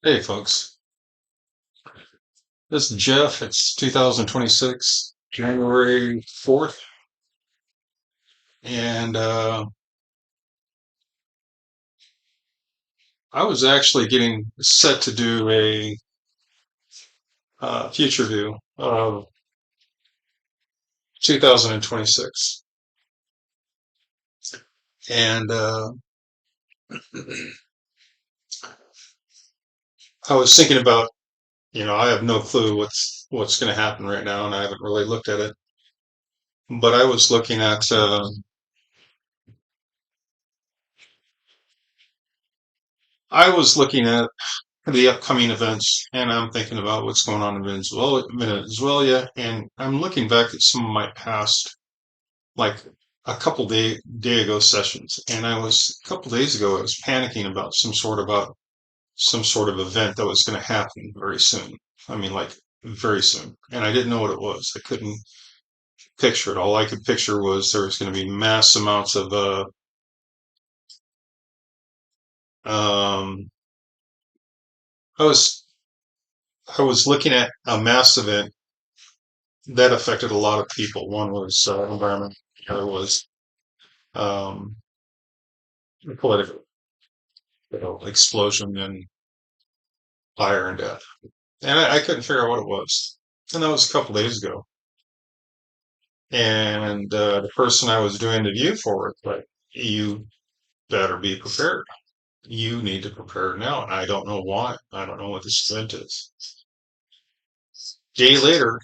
Hey folks, this is Jeff. It's 2026, January 4th, and I was actually getting set to do a future view of 2026. And I was thinking about, I have no clue what's going to happen right now, and I haven't really looked at it. But I was looking at the upcoming events, and I'm thinking about what's going on in Venezuela, and I'm looking back at some of my past, like a couple day ago sessions, and a couple days ago I was panicking about some sort of event that was going to happen very soon. I mean, like very soon, and I didn't know what it was. I couldn't picture it. All I could picture was there was going to be mass amounts of um. I was I was looking at a mass event that affected a lot of people. One was environment. The other was um, political, explosion and fire and death. And I couldn't figure out what it was. And that was a couple days ago. And the person I was doing the view for was like, you better be prepared. You need to prepare now. And I don't know why. I don't know what this event is. Day later,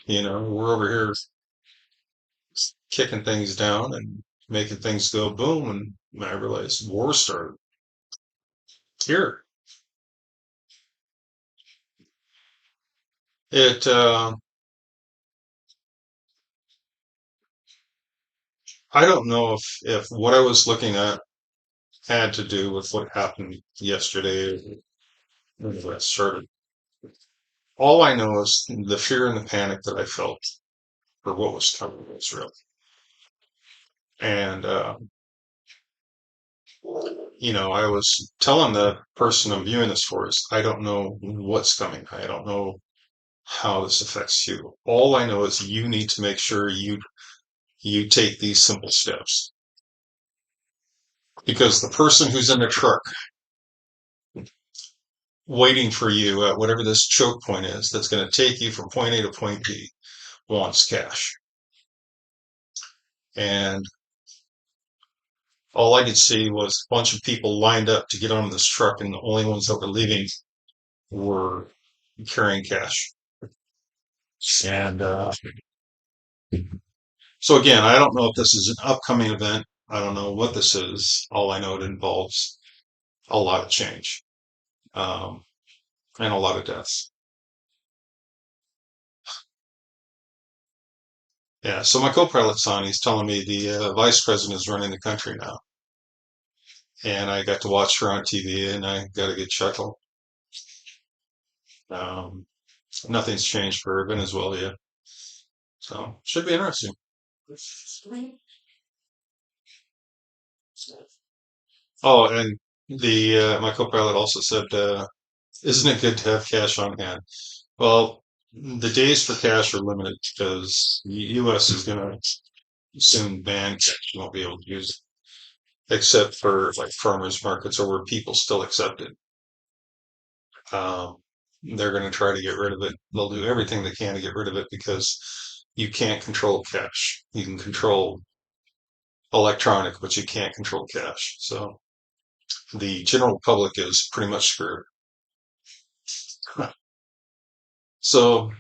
we're over here kicking things down and making things go boom. And I realized war started here. It, I don't know if what I was looking at had to do with what happened yesterday when it started. All I know is the fear and the panic that I felt for what was coming was real. And, I was telling the person I'm viewing this for is I don't know what's coming. I don't know how this affects you. All I know is you need to make sure you take these simple steps because the person who's in the truck waiting for you at whatever this choke point is that's going to take you from point A to point B wants cash. And all I could see was a bunch of people lined up to get on this truck, and the only ones that were leaving were carrying cash. And so, again, I don't know if this is an upcoming event. I don't know what this is. All I know it involves a lot of change um, and a lot of deaths. Yeah. So my co-pilot's on. He's telling me the vice president is running the country now, and I got to watch her on TV, and I got a good chuckle. Um, Nothing's changed for Venezuela yet, so should be interesting. Oh, and the my co-pilot also said, "Isn't it good to have cash on hand?" Well, the days for cash are limited because the U.S. is going to soon ban cash. You won't be able to use it except for like farmers markets or where people still accept it. Um, they're going to try to get rid of it. They'll do everything they can to get rid of it because you can't control cash. You can control electronic, but you can't control cash. So the general public is pretty much screwed. So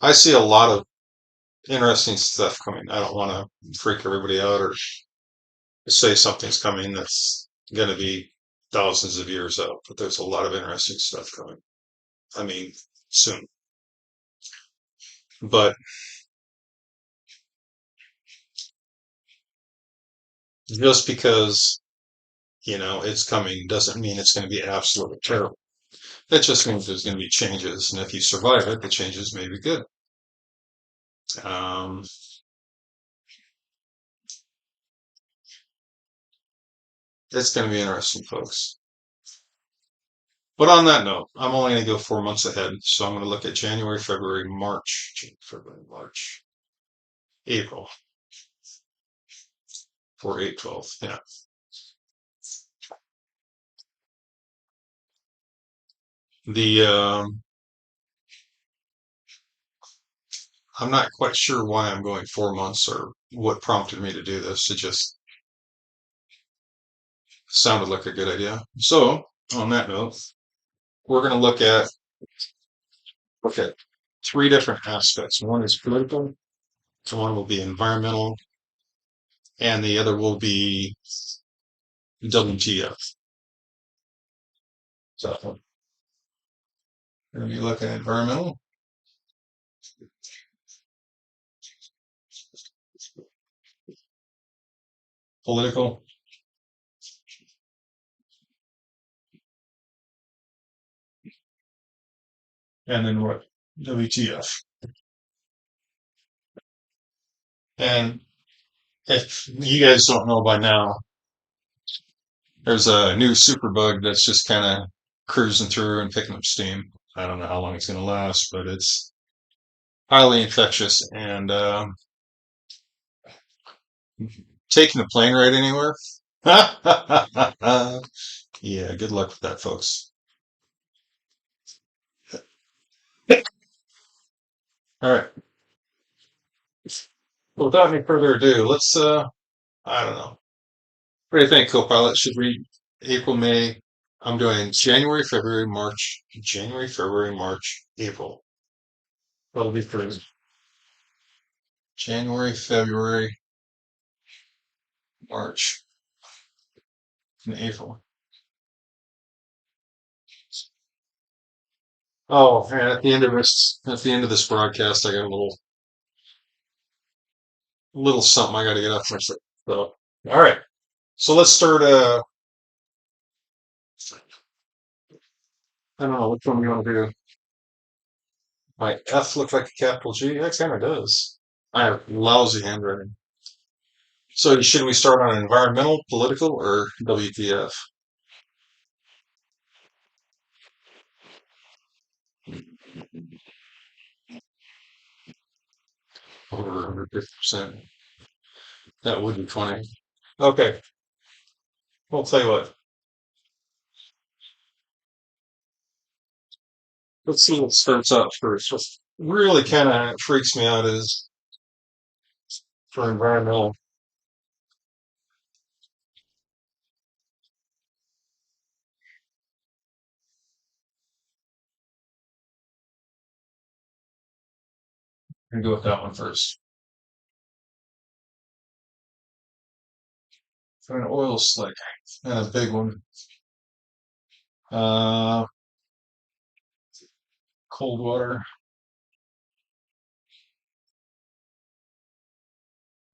I see a lot of interesting stuff coming. I don't want to freak everybody out or say something's coming that's going to be thousands of years out, but there's a lot of interesting stuff coming. I mean, soon. But just because, it's coming doesn't mean it's going to be absolutely terrible. That just means there's going to be changes. And if you survive it, the changes may be good. Um, It's going to be interesting, folks. But on that note, I'm only going to go 4 months ahead. So I'm going to look at January, February, March, February, March, April for 8/12. Yeah. The I'm not quite sure why I'm going 4 months or what prompted me to do this. It just sounded like a good idea. So on that note, we're going to look at three different aspects. One is political, one will be environmental, and the other will be WTF. So we're going to be looking at environmental, political, and then what? WTF. And if you guys don't know by now, there's a new superbug that's just kind of cruising through and picking up steam. I don't know how long it's going to last, but it's highly infectious and taking a plane ride anywhere. Yeah, good luck with that, folks. All right. Well, without any further ado, let's I don't know. What do you think, Copilot? Should we April, May? I'm doing January, February, March, January, February, March, April. That'll be for January, February, March, and April. Oh, and at the end of this broadcast, I got a little something I got to get off my plate. So, all right. So let's start. I don't know which one we want to do. My F looks like a capital G. That kind of does. I have lousy handwriting. So should we start on environmental, political, or WTF? Over 50%. That would be funny. Okay. I'll tell you what. Let's see what starts out first. What really kind of freaks me out is for environmental. I'm gonna go with that one first. For an oil slick and a big one. Uh, cold water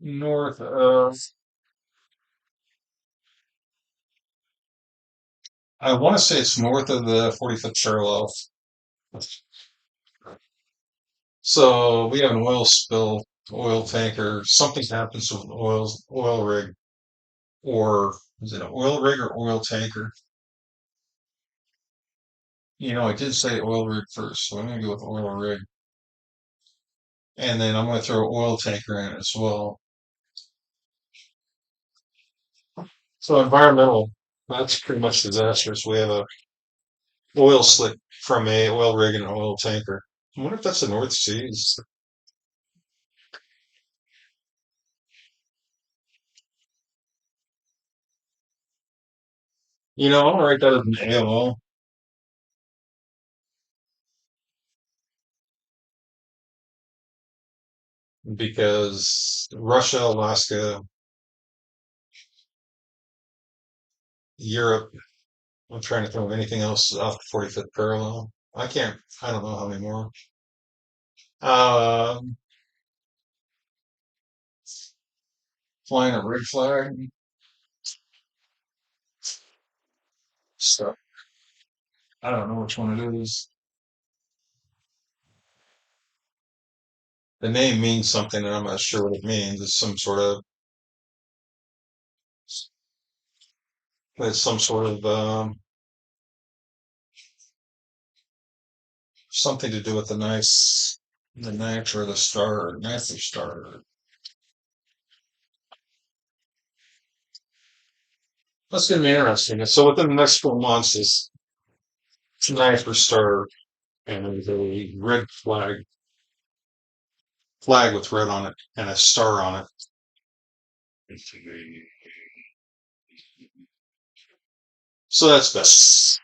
north of. I want to say it's north of the 45th parallel. So we have an oil spill, oil tanker. Something happens with an oil rig, or is it an oil rig or oil tanker? I did say oil rig first, so I'm gonna go with oil rig, and then I'm gonna throw oil tanker in as well. So environmental, that's pretty much disastrous. We have a oil slick from a oil rig and an oil tanker. I wonder if that's the North Sea. I'm gonna write that as an AOL because Russia, Alaska, Europe. I'm trying to think of anything else off the 45th parallel. I don't know how many more. Um, flying a red flag. So I don't know which one it is. The name means something, and I'm not sure what it means. It's some sort of It's some sort of something to do with the knife or the star, knife or star. That's gonna be interesting. So within the next 4 months is knife or star and there's a red flag with red on it and a star on it. So that's best.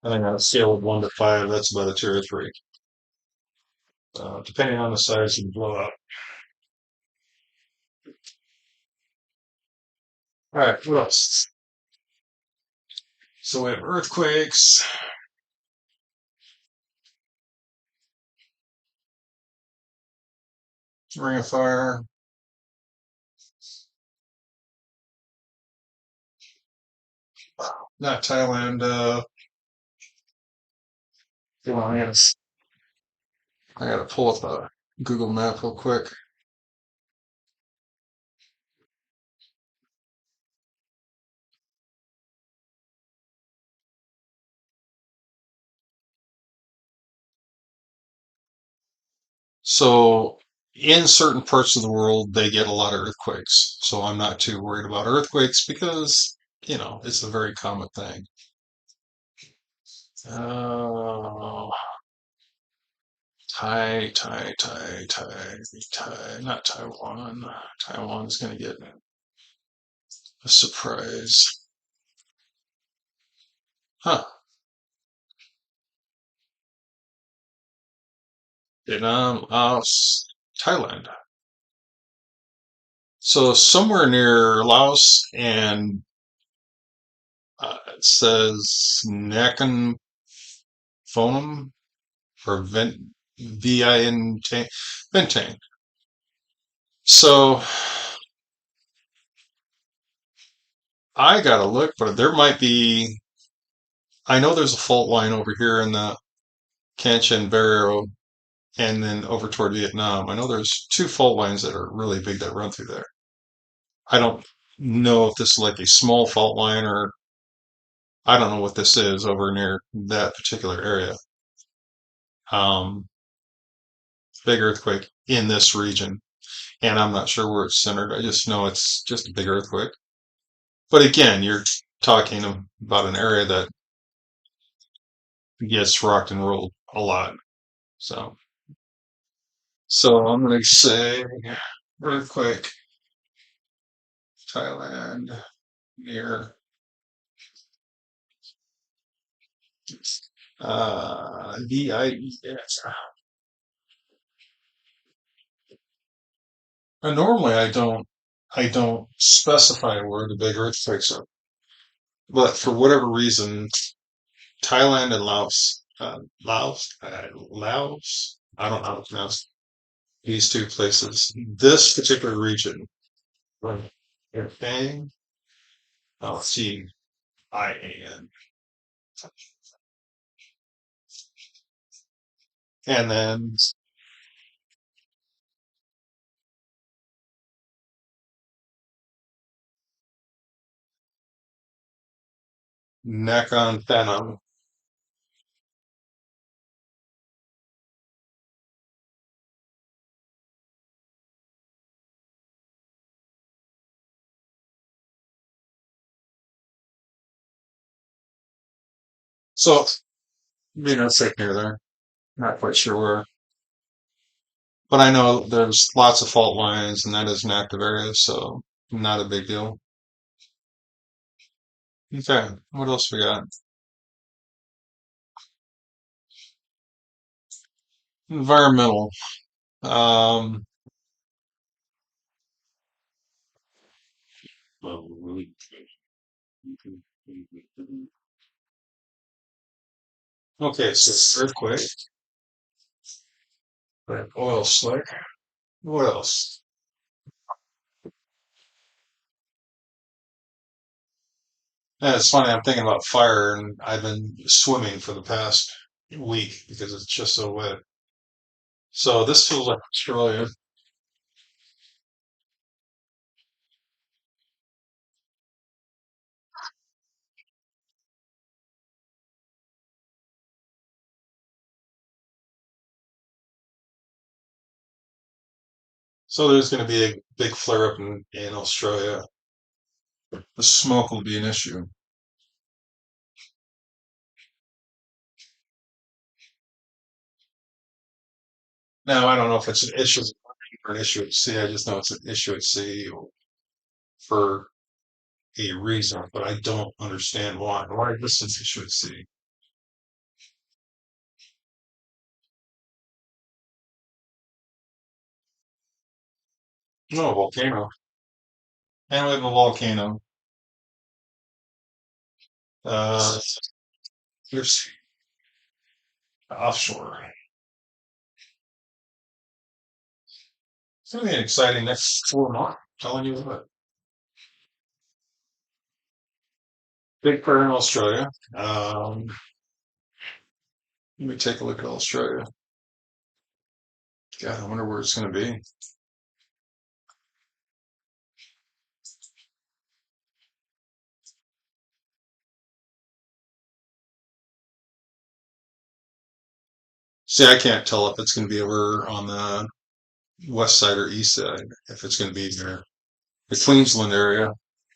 I think on a scale of 1 to 5, that's about a 2 or 3. Depending on the size of the blowout. All right, what else? So we have earthquakes, ring of fire, not Thailand. Hold on, I gotta pull up a Google map real quick. So in certain parts of the world, they get a lot of earthquakes. So I'm not too worried about earthquakes because, it's a very common thing. Uh, not Taiwan. Taiwan's gonna get a surprise. Huh. Vietnam, Laos, Thailand. So somewhere near Laos and it says Nakhon Phonom or Vintang. So I gotta look, but there might be. I know there's a fault line over here in the Kanchan-Barrow and then over toward Vietnam. I know there's two fault lines that are really big that run through there. I don't know if this is like a small fault line or I don't know what this is over near that particular area. Um, Big earthquake in this region, and I'm not sure where it's centered. I just know it's just a big earthquake. But again, you're talking about an area that gets rocked and rolled a lot. So, so I'm gonna say earthquake, Thailand, near VIES. And normally I don't specify where the big earthquakes are, but for whatever reason, Thailand and Laos, I don't know how to pronounce these two places. This particular region, right, Bang, Cian, and then Nakhon Phanom. So, safe near there. Not quite sure where, but I know there's lots of fault lines, and that is an active area, so not a big deal. Okay, what else we got? Environmental. Um, okay, so earthquake, right, oil slick. What else? Yeah, it's funny. I'm thinking about fire, and I've been swimming for the past week because it's just so wet. So this feels like Australia. So there's going to be a big flare up in Australia. The smoke will be an issue. Now, I don't know if it's an issue or an issue at sea. I just know it's an issue at sea for a reason, but I don't understand why. Why is this an issue at sea? No, volcano. And we have a volcano. Uh, here's offshore. It's going to be an exciting next 4 months. Telling you what. Big fire in Australia. Let me take a look at Australia. God, I wonder where it's going to be. See, I can't tell if it's going to be over on the west side or east side, if it's going to be there, the Queensland area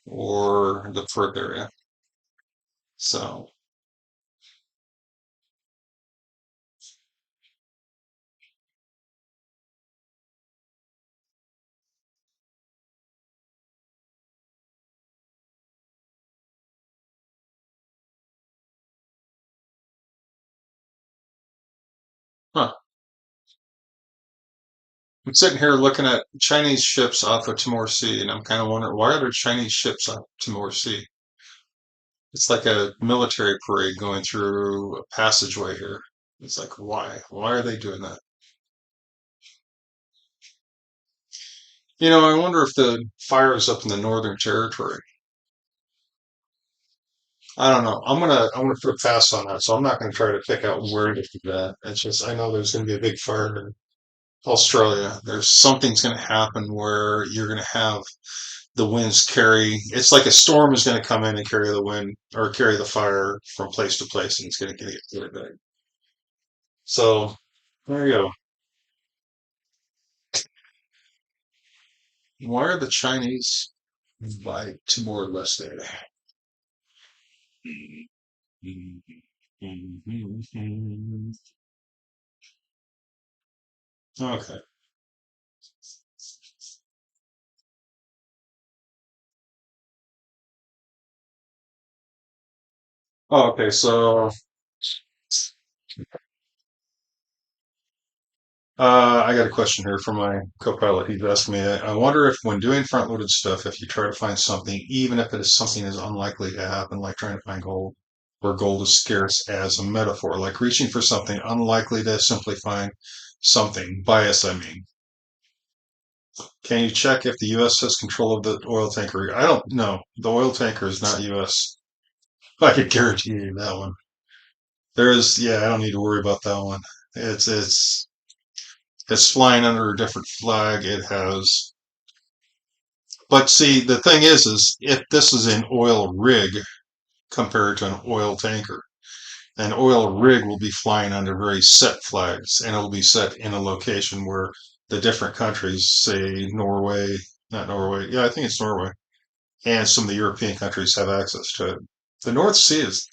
or the Perth area. So, huh. I'm sitting here looking at Chinese ships off of Timor Sea, and I'm kind of wondering why are there Chinese ships off Timor Sea? It's like a military parade going through a passageway here. It's like, why? Why are they doing that? I wonder if the fire is up in the Northern Territory. I don't know. I'm gonna put a pass on that. So I'm not gonna try to pick out where to do that. It's just I know there's gonna be a big fire in Australia. There's something's gonna happen where you're gonna have the winds carry. It's like a storm is gonna come in and carry the wind or carry the fire from place to place, and it's gonna get really big. So there you go. Why are the Chinese by Timor Leste? Okay. Oh, okay. So I got a question here from my co-pilot. He's asked me, I wonder if when doing front-loaded stuff, if you try to find something, even if it is something is unlikely to happen, like trying to find gold, where gold is scarce as a metaphor, like reaching for something unlikely to simply find something, bias, I mean. Can you check if the U.S. has control of the oil tanker? I don't know. The oil tanker is not U.S. I could guarantee you that one. There is, yeah, I don't need to worry about that one. It's flying under a different flag. It has, but see, the thing is if this is an oil rig compared to an oil tanker, an oil rig will be flying under very set flags, and it'll be set in a location where the different countries, say Norway, not Norway, yeah, I think it's Norway, and some of the European countries have access to it. The North Sea is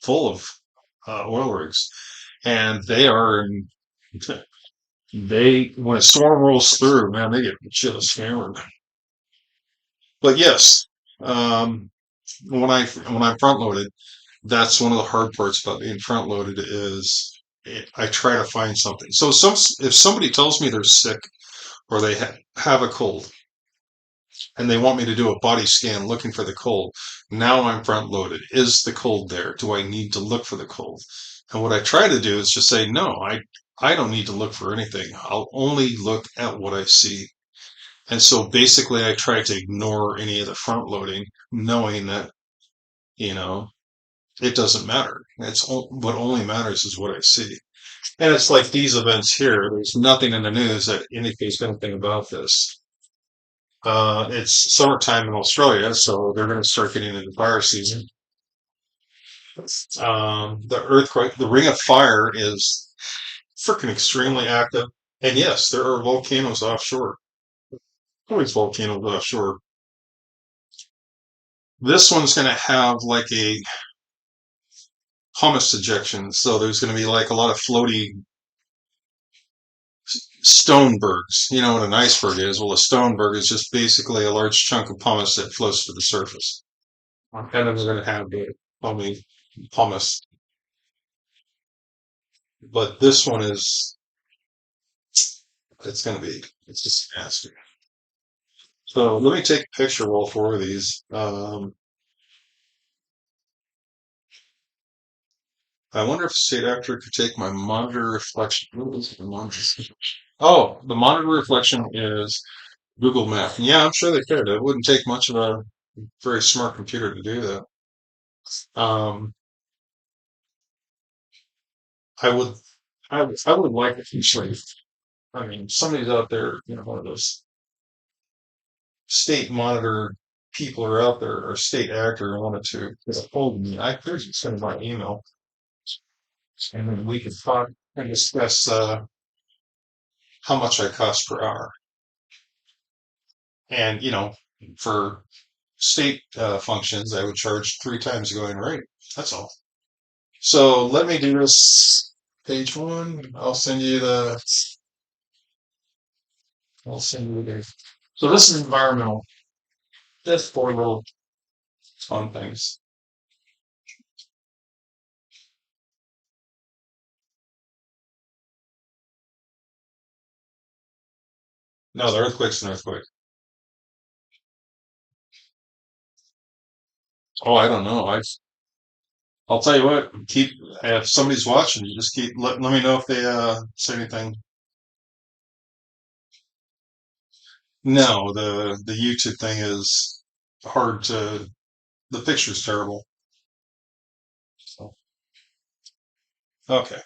full of oil rigs, and they when a storm rolls through, man, they get just hammered. But yes, um, when I'm front loaded, that's one of the hard parts about being front loaded is I try to find something. So if somebody tells me they're sick or they have a cold and they want me to do a body scan looking for the cold, now I'm front loaded. Is the cold there? Do I need to look for the cold? And what I try to do is just say, no, I don't need to look for anything. I'll only look at what I see. And so basically I try to ignore any of the front loading, knowing that, you know, it doesn't matter. What only matters is what I see. And it's like these events here. There's nothing in the news that indicates anything about this. It's summertime in Australia, so they're going to start getting into fire season. The earthquake, the Ring of Fire is freaking extremely active. And yes, there are volcanoes offshore. always volcanoes offshore. This one's going to have like a humus ejection, so there's going to be like a lot of floaty stonebergs. You know what an iceberg is? Well, a stoneberg is just basically a large chunk of pumice that floats to the surface. And then we're going to have the foamy pumice. But this one is, it's just nasty. So let me take a picture of all four of these. I wonder if a state actor could take my monitor reflection. What is the monitor? Oh, the monitor reflection is Google Map. Yeah, I'm sure they could. It wouldn't take much of a very smart computer to do that. Um, I would, I would like it actually. I mean, somebody's out there, one of those state monitor people are out there, or state actor wanted to get a hold of me. I could just send my email, and then we could talk and discuss how much I cost per hour. And for state functions, I would charge three times the going rate. That's all. So let me do this page one. I'll send you the. So this is environmental. Just four little fun things. No, the earthquake's an earthquake. Oh, I don't know. I'll tell you what. If somebody's watching, you just keep let me know if they say anything. No, the YouTube thing is hard to. The picture's terrible. So, okay.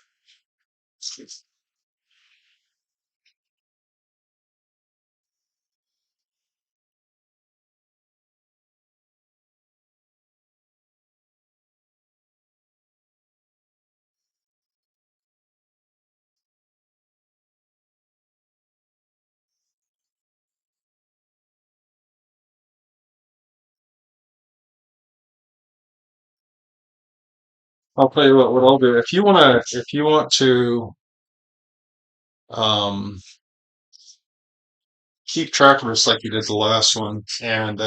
I'll tell you what I'll do. If you want to um, keep track of this like you did the last one, and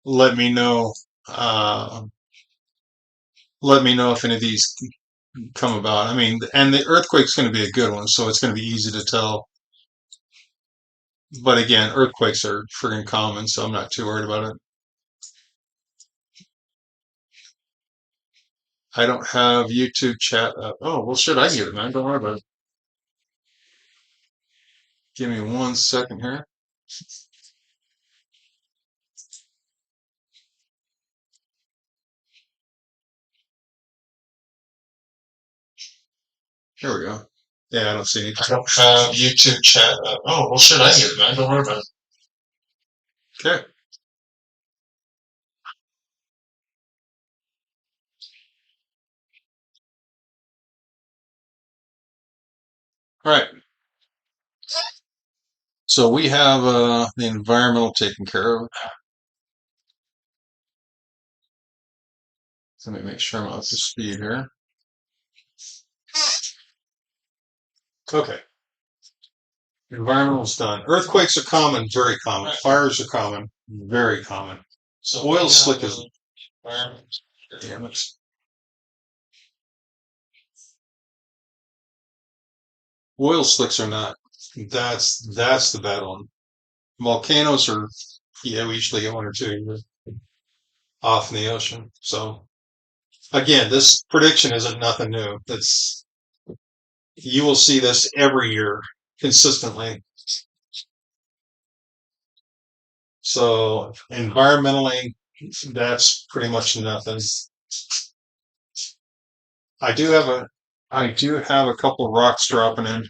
let me know. Uh, let me know if any of these come about. I mean, and the earthquake's going to be a good one, so it's going to be easy to tell. But again, earthquakes are friggin' common, so I'm not too worried about it. I don't have YouTube chat up. Oh, well, shit, I can get it, man. Don't worry about it. Give me 1 second here. Here we go. Yeah, I don't see any. I don't have YouTube chat up. Oh, well, shit, I can get it, man. Don't worry about it. Okay. All right. So we have the environmental taken care of. Let me make sure I'm up to speed here. Okay. Environmental's done. Earthquakes are common, very common. Fires are common, very common. So oil slick is. Damn it. Oil slicks are not. That's the bad one. Volcanoes are, yeah, we usually get one or two off in the ocean. So again, this prediction isn't nothing new. That's You will see this every year consistently. So environmentally, that's pretty much nothing. I do have a I do have a couple of rocks dropping in,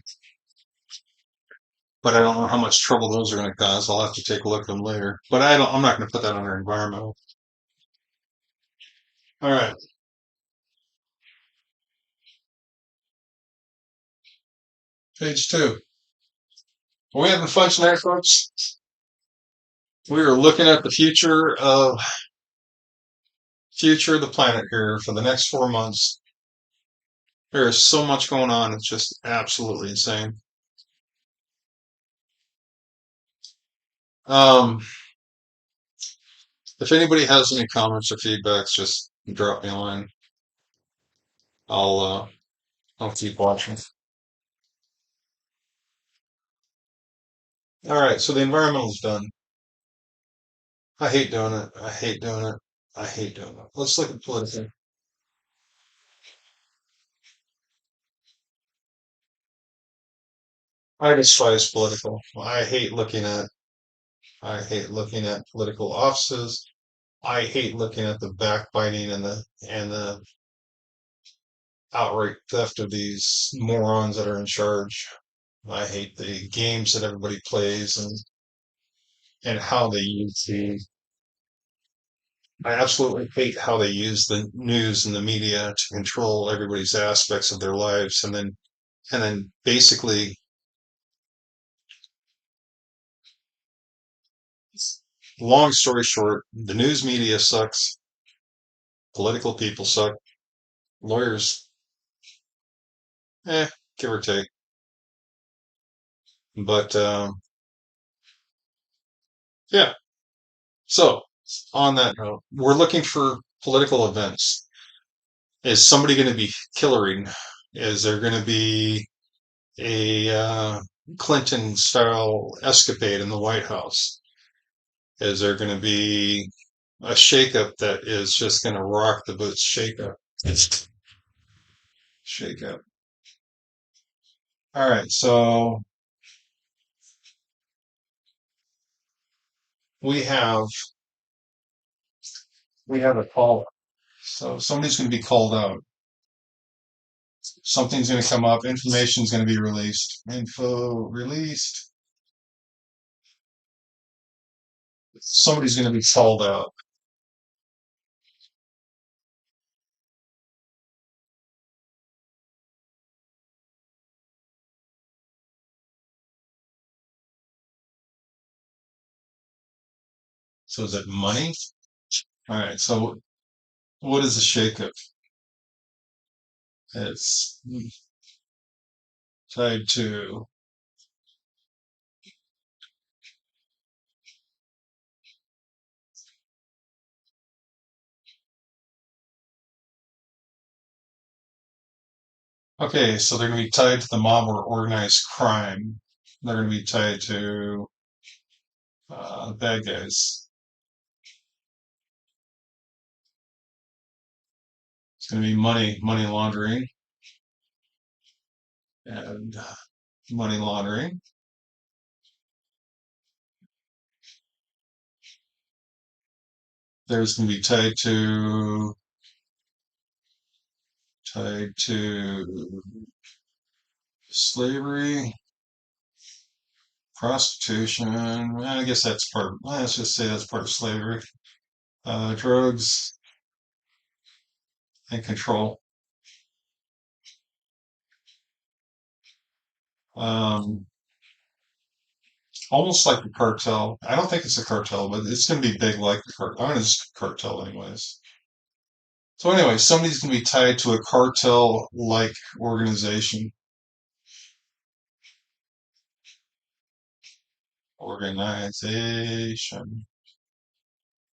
but I don't know how much trouble those are going to cause. I'll have to take a look at them later. But I'm not going to put that under environmental. All right, page two. We having fun tonight, folks. We are looking at the future of the planet here for the next 4 months. There is so much going on. It's just absolutely insane. Um, if anybody has any comments or feedbacks, just drop me a line. I'll uh, I'll keep watching. All right, so the environmental's done. I hate doing it. I hate doing it. I hate doing it. Let's look at political. I despise political. I hate looking at political offices. I hate looking at the backbiting and the outright theft of these morons that are in charge. I hate the games that everybody plays and how they use the. I absolutely hate how they use the news and the media to control everybody's aspects of their lives, and then basically, long story short, the news media sucks. Political people suck. Lawyers, give or take. But yeah. So on that note, we're looking for political events. Is somebody going to be Hillary? Is there going to be a Clinton style escapade in the White House? Is there going to be a shakeup that is just going to rock the boots? Shakeup. Shakeup. All right. So we have we have a call. So somebody's going to be called out. Something's going to come up. Information's going to be released. Info released. Somebody's going to be called out. So is it money? All right. So what is a shakeup? It's tied to. Okay, so they're going to be tied to the mob or organized crime. They're going to be tied to bad guys. It's going to be money laundering, and money laundering. There's going to be tied to slavery, prostitution. I guess that's part of, let's just say that's part of slavery. Drugs and control. Um, Almost like the cartel. I don't think it's a cartel, but it's going to be big like the cartel. I mean, it's a cartel anyways. So anyway, somebody's going to be tied to a cartel-like organization. Organization.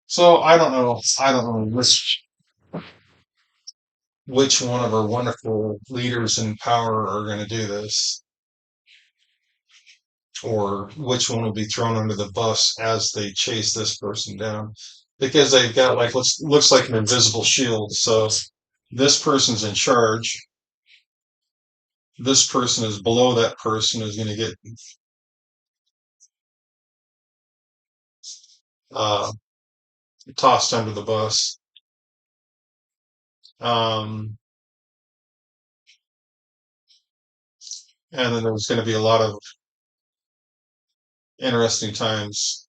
So I don't know. I don't know which one of our wonderful leaders in power are going to do this, or which one will be thrown under the bus as they chase this person down, because they've got like looks like an invisible shield. So this person's in charge. This person is below that person who's going to get uh, tossed under the bus. Um, and then there's going to be a lot of interesting times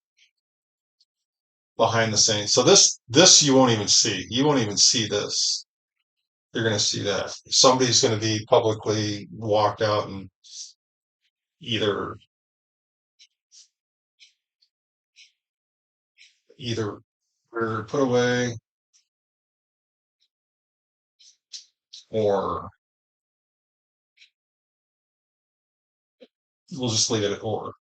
behind the scenes. So this you won't even see. You won't even see this. You're going to see that somebody's going to be publicly walked out and either either we're put away or we'll just leave it at or.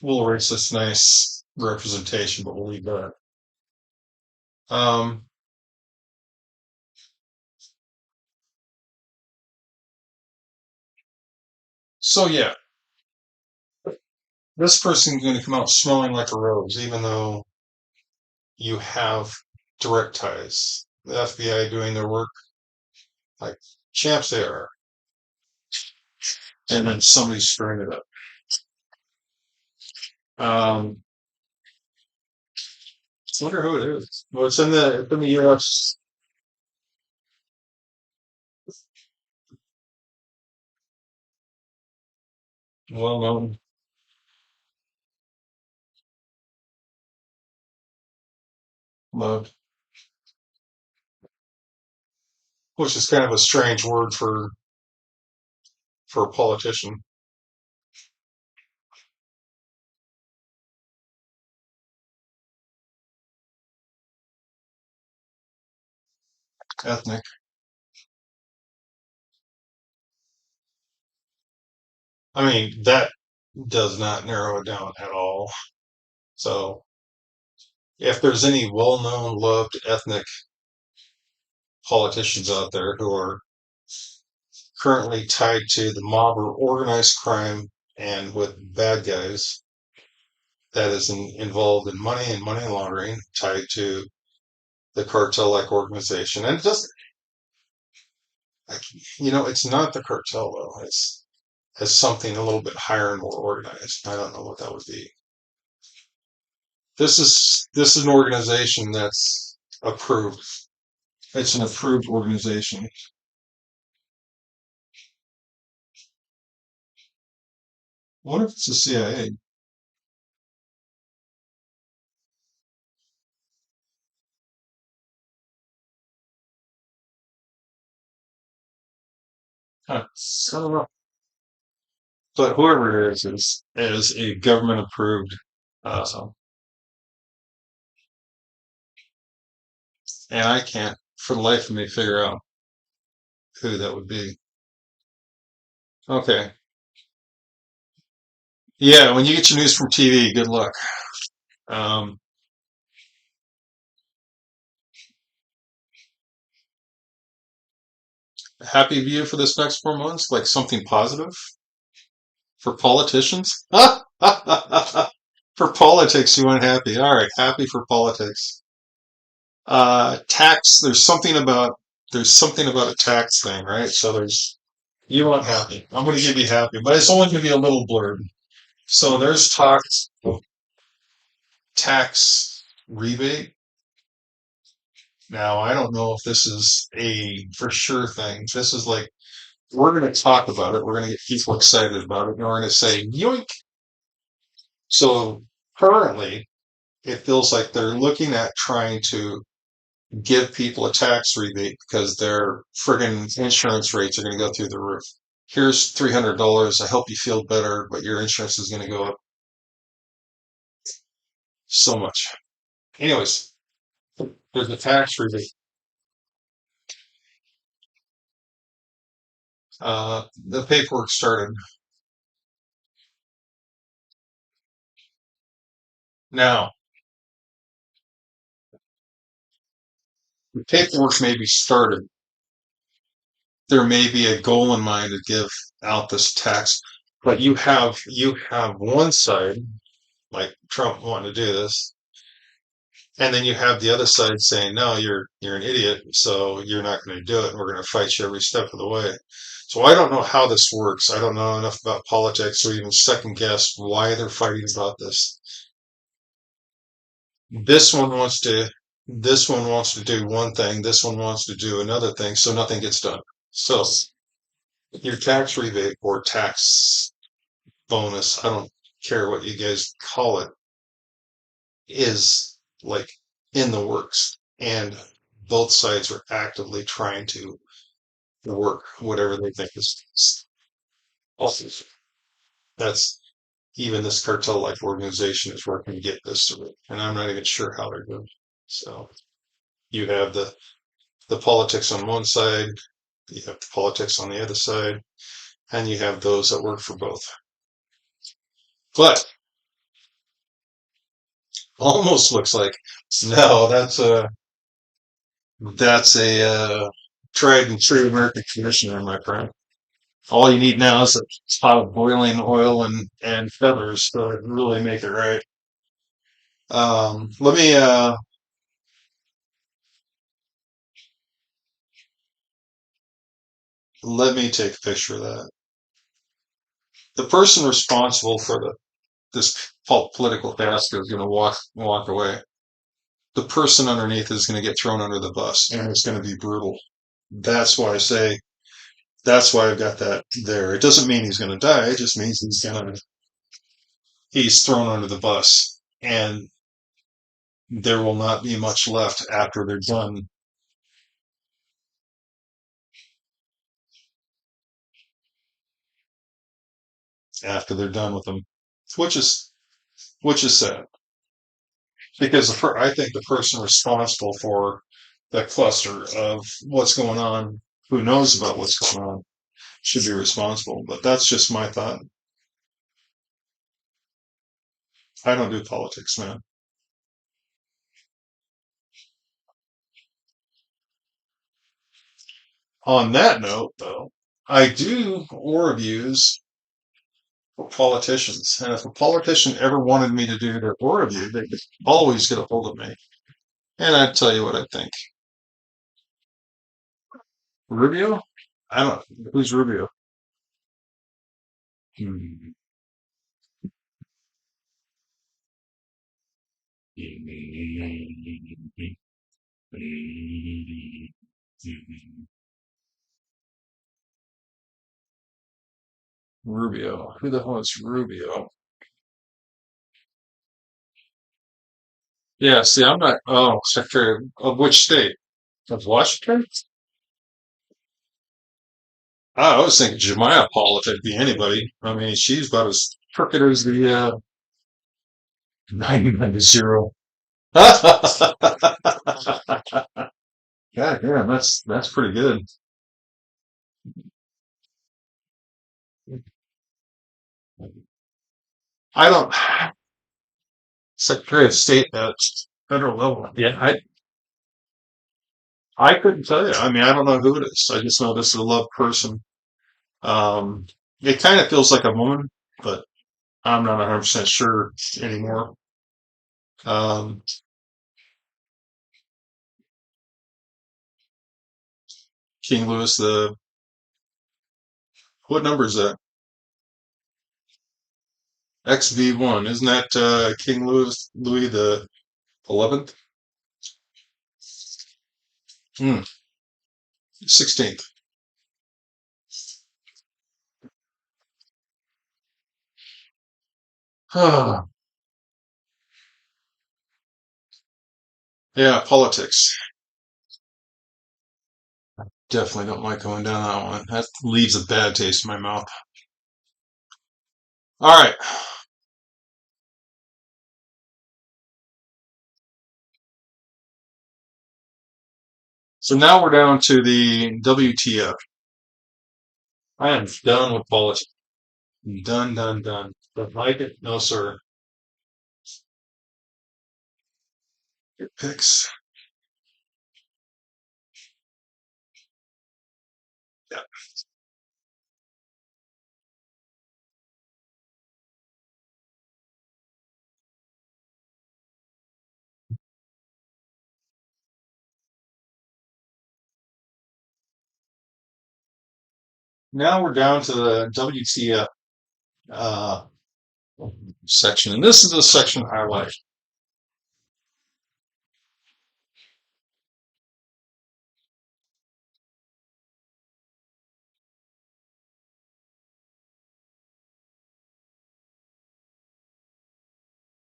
We'll erase this nice representation, but we'll leave that. Um, so yeah, this person's going to come out smelling like a rose, even though you have direct ties. The FBI doing their work like champs they are, and then somebody's screwing it up. I wonder who it is. Well, it's in the U.S. Well known, loved, which is kind of a strange word for a politician. Ethnic. I mean, that does not narrow it down at all. So, if there's any well-known, loved ethnic politicians out there who are currently tied to the mob or organized crime and with bad guys that is involved in money and money laundering tied to the cartel-like organization. And it doesn't, like, it's not the cartel though. It's something a little bit higher and more organized. I don't know what that would be. This is an organization that's approved. It's an approved organization. What if it's the CIA? Huh. I don't know. But whoever it is a government approved. Uh, and I can't, for the life of me, figure out who that would be. Okay. Yeah, when you get your news from TV, good luck. Um, Happy view for this next 4 months, like something positive for politicians. For politics, you want happy. All right, happy for politics. Tax. There's something about a tax thing, right? So you want happy. I'm going to give you happy, but it's only going to be a little blurb. So there's tax rebate. Now, I don't know if this is a for sure thing. This is like, we're going to talk about it. We're going to get people excited about it. And we're going to say, yoink. So currently, it feels like they're looking at trying to give people a tax rebate because their friggin' insurance rates are going to go through the roof. Here's $300. I help you feel better, but your insurance is going to go up so much. Anyways, there's a tax rebate. The paperwork started. Now, the paperwork may be started. There may be a goal in mind to give out this tax, but you have one side, like Trump wanting to do this, and then you have the other side saying, no, you're an idiot, so you're not going to do it, and we're going to fight you every step of the way. So I don't know how this works. I don't know enough about politics or even second guess why they're fighting about this. This one wants to this one wants to do one thing, this one wants to do another thing, so nothing gets done. So your tax rebate or tax bonus, I don't care what you guys call it, is like in the works. And both sides are actively trying to work whatever they think is awesome. That's even this cartel-like organization is working to get this through, and I'm not even sure how they're doing it. So you have the politics on one side, you have the politics on the other side, and you have those that work for both. But almost looks like no, that's a tried and true American tradition, my friend. All you need now is a pot of boiling oil and feathers to really make it right. Let me take a picture of that. The person responsible for this political task is going to walk away. The person underneath is going to get thrown under the bus, and it's going to be brutal. That's why I say that's why I've got that there. It doesn't mean he's going to die. It just means he's thrown under the bus, and there will not be much left after they're done. After they're done with them, which is which is sad because I think the person responsible for the cluster of what's going on, who knows about what's going on, should be responsible. But that's just my thought. I don't do politics, man. On that note, though, I do war reviews for politicians, and if a politician ever wanted me to do their war review, they could always get a hold of me, and I'd tell you what I think. Rubio? I don't. Who's Rubio? Hmm. Rubio. Who the hell is Rubio? Yeah, see, I'm not. Oh, Secretary of which state? Of Washington? I was thinking Jemiah Paul if it'd be anybody. I mean, she's about as crooked as the 99 to 0. God damn, that's pretty good. I don't Secretary of State at federal level. Yeah, I couldn't tell you. I mean, I don't know who it is. I just know this is a love person. Um, it kind of feels like a woman, but I'm not 100% sure anymore. Um, King Louis the what number is that? XV1. Isn't that King Louis the 11th? 16th. Yeah, politics. Definitely don't like going down that one. That leaves a bad taste in my mouth. All right. So now we're down to the WTF. I am done with politics. Done, done, done. Don't like it? No, sir. Your picks. Yeah. Now we're down to the WTF uh, section. And this is the section I like.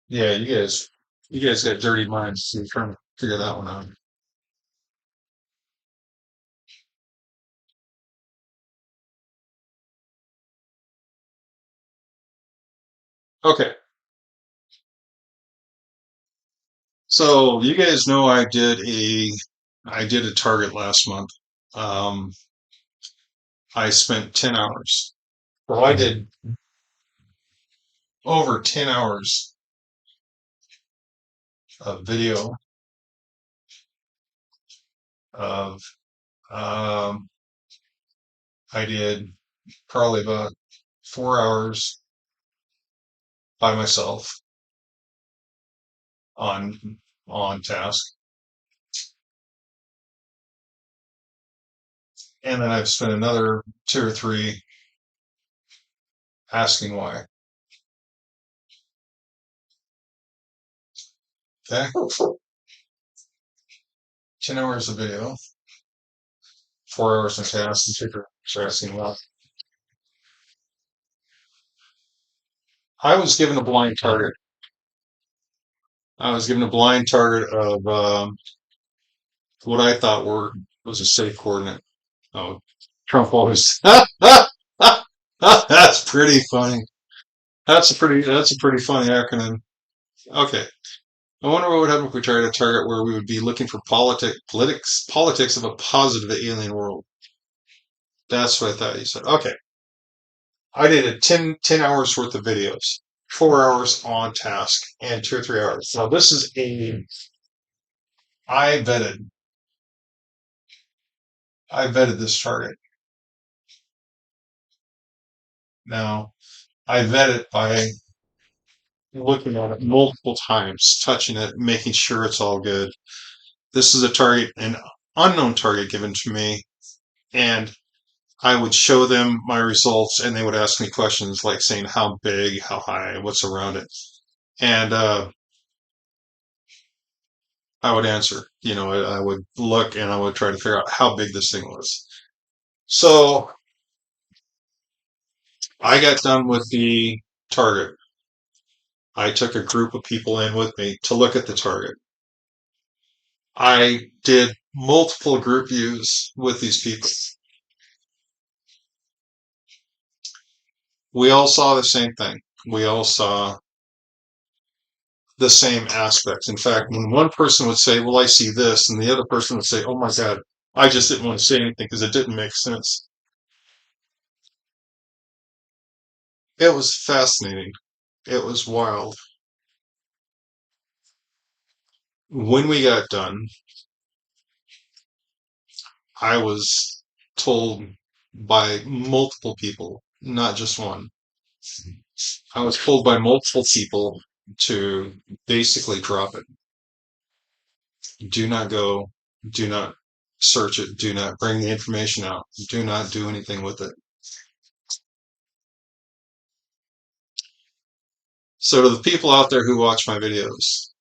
Yeah, you guys got dirty minds, so you're trying to figure that one out. Okay. So you guys know I did a target last month. Um, I spent 10 hours. Well, I did over 10 hours of video of, um, I did probably about 4 hours by myself on, on task. And then I've spent another two or three asking why. Okay. 10 hours of video, 4 hours of task, and two for asking why. I was given a blind target. I was given a blind target of what I thought was a safe coordinate. Oh, Trump always. That's pretty funny. That's a pretty funny acronym. Okay. I wonder what would happen if we tried a target where we would be looking for politics of a positive alien world. That's what I thought you said. Okay. I did a 10 hours worth of videos, 4 hours on task, and 2 or 3 hours. Now this is I vetted, I vetted this target. Now I vet it by looking at it multiple times, touching it, making sure it's all good. This is a target, an unknown target given to me, and I would show them my results, and they would ask me questions like saying how big, how high, what's around it, and I would answer. I would look and I would try to figure out how big this thing was. So I got done with the target. I took a group of people in with me to look at the target. I did multiple group views with these people. We all saw the same thing. We all saw the same aspects. In fact, when one person would say, well, I see this, and the other person would say, oh my God, I just didn't want to say anything because it didn't make sense. It was fascinating. It was wild. When we got done, I was told by multiple people, not just one. I was told by multiple people to basically drop it. Do not go, do not search it, do not bring the information out, do not do anything with it. So to the people out there who watch my videos,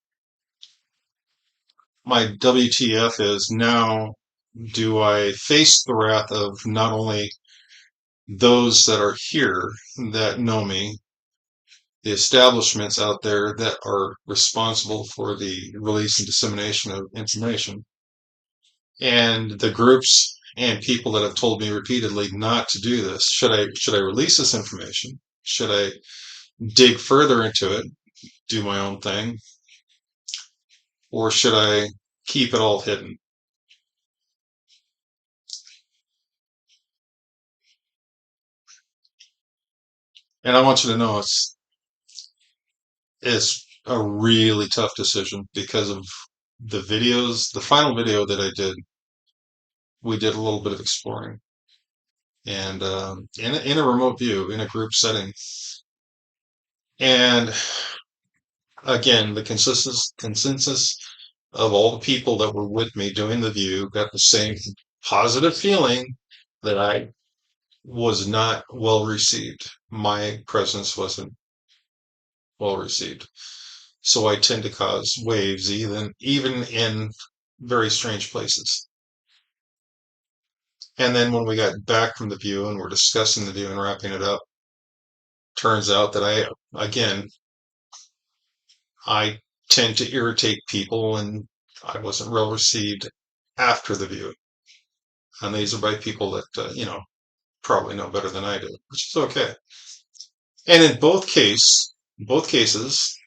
my WTF is now, do I face the wrath of not only those that are here that know me, the establishments out there that are responsible for the release and dissemination of information, and the groups and people that have told me repeatedly not to do this? Should I release this information? Should I dig further into it, do my own thing, or should I keep it all hidden? And I want you to know it's a really tough decision because of the videos. The final video that I did, we did a little bit of exploring, and in a remote view, in a group setting. And again, the consensus of all the people that were with me doing the view got the same positive feeling that I was not well received. My presence wasn't well received. So I tend to cause waves even in very strange places. And then when we got back from the view and we're discussing the view and wrapping it up, turns out that again, I tend to irritate people, and I wasn't well received after the view. And these are by people that, probably know better than I do, which is okay. And in both cases, both cases,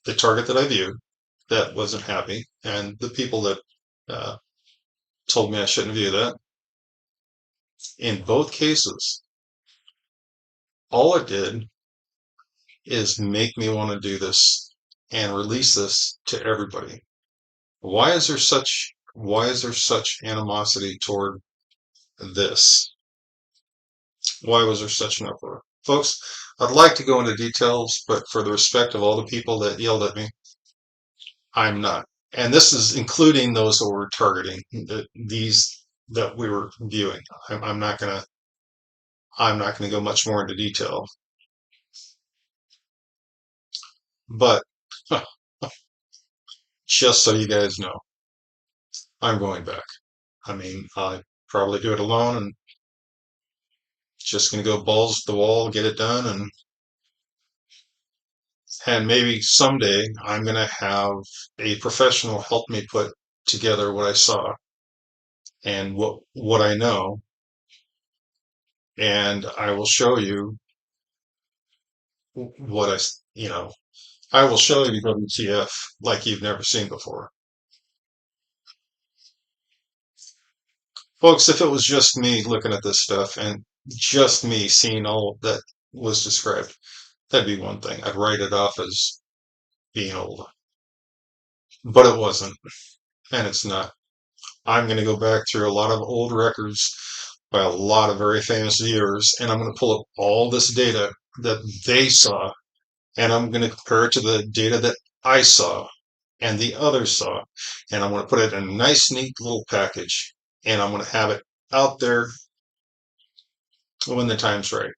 the target that I viewed that wasn't happy, and the people that uh, told me I shouldn't view that, in both cases, all it did is make me want to do this and release this to everybody. Why is there such animosity toward this? Why was there such an uproar? Folks, I'd like to go into details, but for the respect of all the people that yelled at me, I'm not. And this is including those who were targeting these that we were viewing. I'm not gonna go much more into detail, but just so you guys know, I'm going back. I mean, I probably do it alone and just gonna go balls to the wall, get it done, and maybe someday I'm gonna have a professional help me put together what I saw and what I know, and I will show you what I will show you WTF like you've never seen before. Folks, if it was just me looking at this stuff and just me seeing all that was described, that'd be one thing. I'd write it off as being old. But it wasn't, and it's not. I'm going to go back through a lot of old records by a lot of very famous viewers, and I'm going to pull up all this data that they saw, and I'm going to compare it to the data that I saw and the others saw, and I'm going to put it in a nice, neat little package, and I'm going to have it out there when the time's right.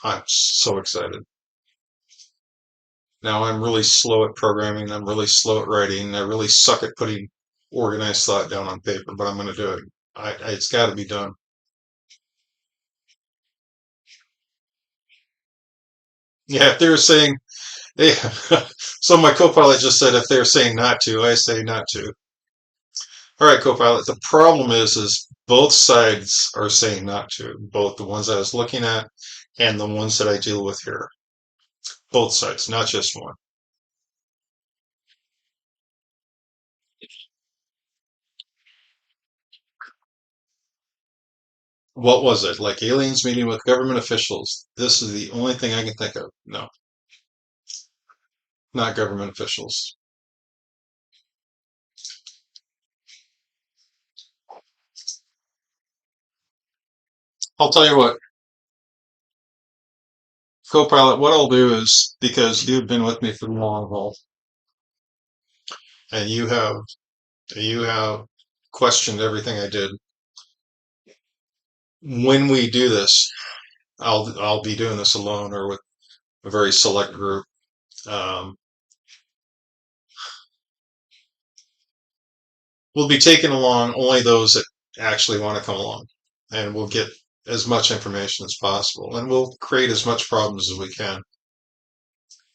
I'm so excited. Now I'm really slow at programming. I'm really slow at writing. I really suck at putting organized thought down on paper, but I'm going to do it. It's got to be done. Yeah, if they're saying, hey, so my co-pilot just said if they're saying not to, I say not to. All right, co-pilot. The problem is both sides are saying not to. Both the ones I was looking at and the ones that I deal with here. Both sides, not just one. What was it? Like aliens meeting with government officials. This is the only thing I can think of. No, not government officials. I'll tell you what, co-pilot, what I'll do is because you've been with me for the long haul and you have questioned everything I did. When we do this, I'll be doing this alone or with a very select group. Um, we'll be taking along only those that actually want to come along, and we'll get as much information as possible, and we'll create as much problems as we can.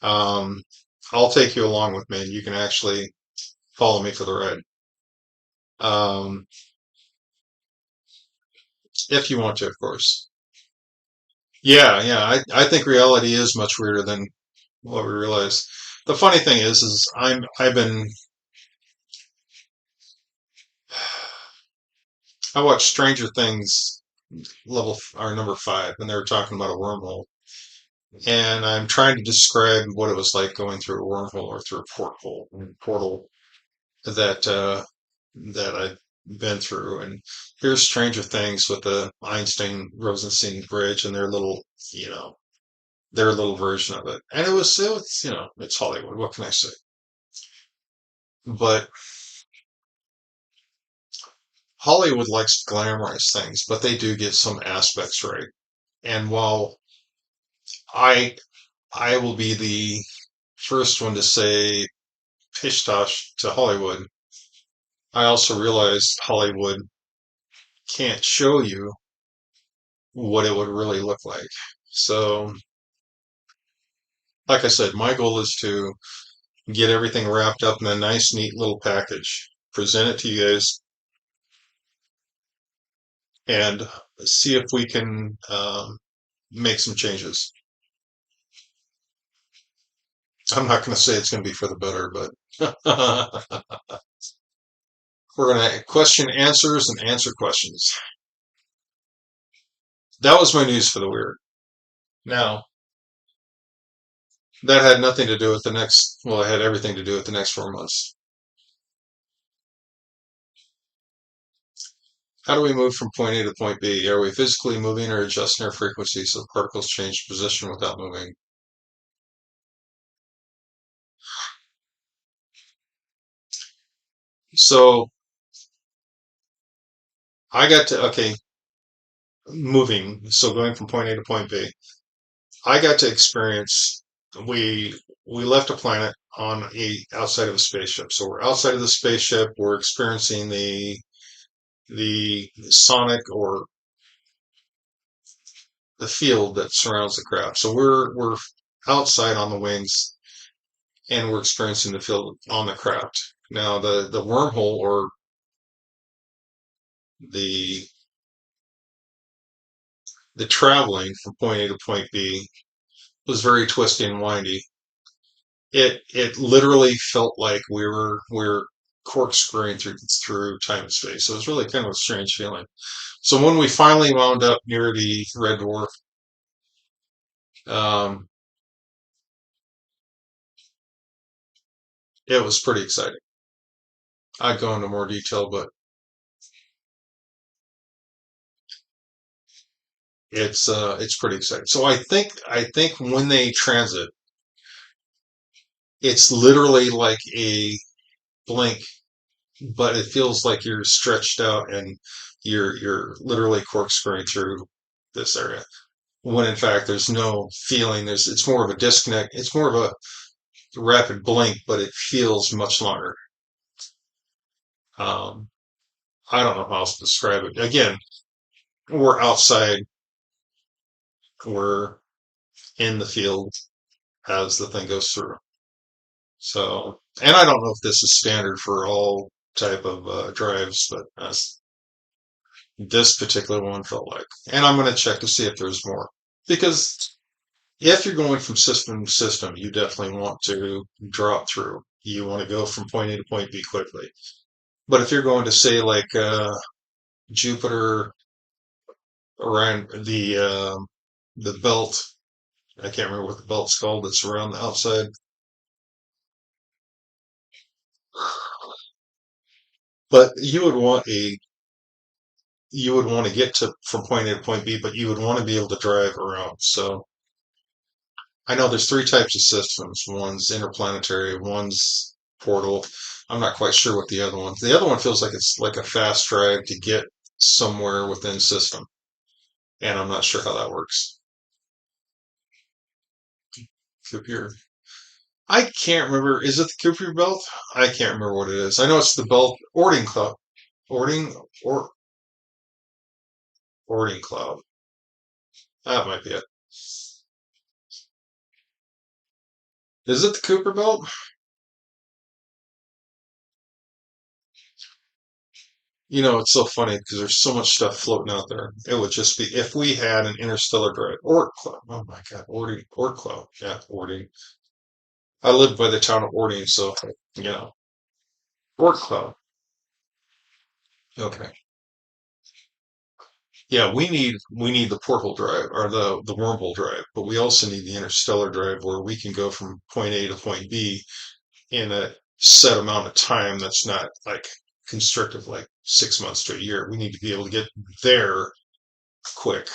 Um, I'll take you along with me, and you can actually follow me for the ride. Um, if you want to, of course. Yeah, yeah. I think reality is much weirder than what we realize. The funny thing is I've been I watched Stranger Things level or number 5, and they were talking about a wormhole, and I'm trying to describe what it was like going through a wormhole or through a portal that that I've been through. And here's Stranger Things with the Einstein Rosenstein bridge and you know, their little version of it. And it was, it's Hollywood. What can I say? But Hollywood likes to glamorize things, but they do get some aspects right. And while I I will be the first one to say pish tosh to Hollywood, I also realize Hollywood can't show you what it would really look like. So, like I said, my goal is to get everything wrapped up in a nice, neat little package, present it to you guys, and see if we can make some changes. I'm not going to say it's going to be for the better, but we're going to question answers and answer questions. That was my news for the weird. Now, that had nothing to do with the next, well, it had everything to do with the next 4 months. How do we move from point A to point B? Are we physically moving or adjusting our frequency so particles change position without moving? So I got to, okay, moving. So going from point A to point B. I got to experience, we, we left a planet on outside of a spaceship. So we're outside of the spaceship. We're experiencing the sonic or the field that surrounds the craft. So we're outside on the wings and we're experiencing the field on the craft. Now the wormhole or the the traveling from point A to point B was very twisty and windy. It literally felt like we were corkscrewing through time and space. So it was really kind of a strange feeling. So when we finally wound up near the red dwarf, um, it was pretty exciting. I'd go into more detail, but it's pretty exciting. So I think when they transit, it's literally like a blink, but it feels like you're stretched out and you're literally corkscrewing through this area. When in fact there's no feeling. It's more of a disconnect. It's more of a rapid blink, but it feels much longer. Um, I don't know how else to describe it. Again, we're outside, we're in the field as the thing goes through. So, and I don't know if this is standard for all type of drives, but this particular one felt like. And I'm going to check to see if there's more. Because if you're going from system to system, you definitely want to drop through. You want to go from point A to point B quickly. But if you're going to say like Jupiter around the belt, I can't remember what the belt's called. It's around the outside. But you would want to get to from point A to point B, but you would want to be able to drive around. So I know there's three types of systems. One's interplanetary, one's portal. I'm not quite sure what the other one. The other one feels like it's like a fast drive to get somewhere within system, and I'm not sure how that works. Kuiper. I can't remember. Is it the Kuiper belt? I can't remember what it is. I know it's the belt Ording Cloud. Ording or Ording Cloud. That might be it. Is it the Cooper belt? You know, it's so funny because there's so much stuff floating out there. It would just be if we had an interstellar drive. Oort Cloud. Oh my God, Ording, Oort Cloud. Yeah, Ording. I lived by the town of Ording, so you know, Oort Cloud. Okay. Yeah, we need the portal drive or the wormhole drive, but we also need the interstellar drive where we can go from point A to point B in a set amount of time that's not like constrictive, like 6 months to a year. We need to be able to get there quick.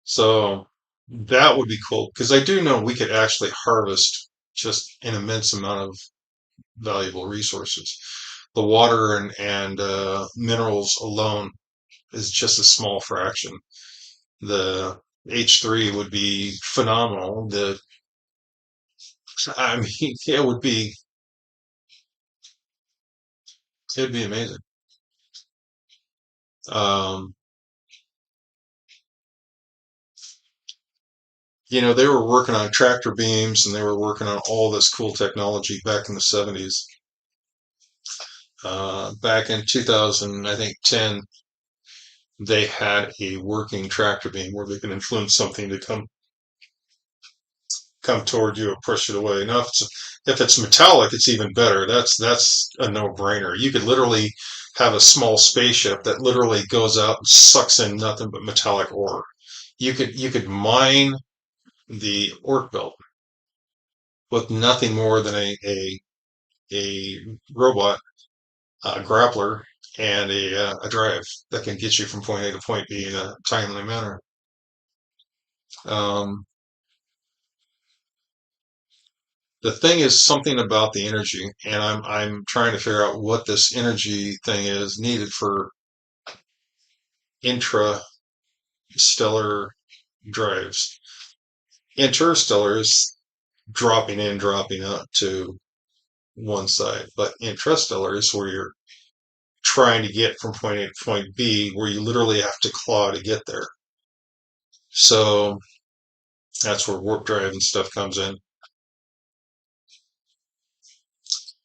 So that would be cool because I do know we could actually harvest just an immense amount of valuable resources. The water and minerals alone is just a small fraction. The H3 would be phenomenal. I mean, it'd be amazing. Um, They were working on tractor beams and they were working on all this cool technology back in the 70s. Back in 2000, I think 10, they had a working tractor beam where they can influence something to come toward you or push it away. Now, if it's metallic, it's even better. That's a no-brainer. You could literally have a small spaceship that literally goes out and sucks in nothing but metallic ore. You could mine the Ork belt with nothing more than a robot, grappler, and a drive that can get you from point A to point B in a timely manner. Um, the thing is something about the energy, and I'm trying to figure out what this energy thing is needed for intrastellar drives. Interstellar is dropping in, dropping out to one side, but intrastellar is where you're trying to get from point A to point B, where you literally have to claw to get there. So that's where warp drive and stuff comes in.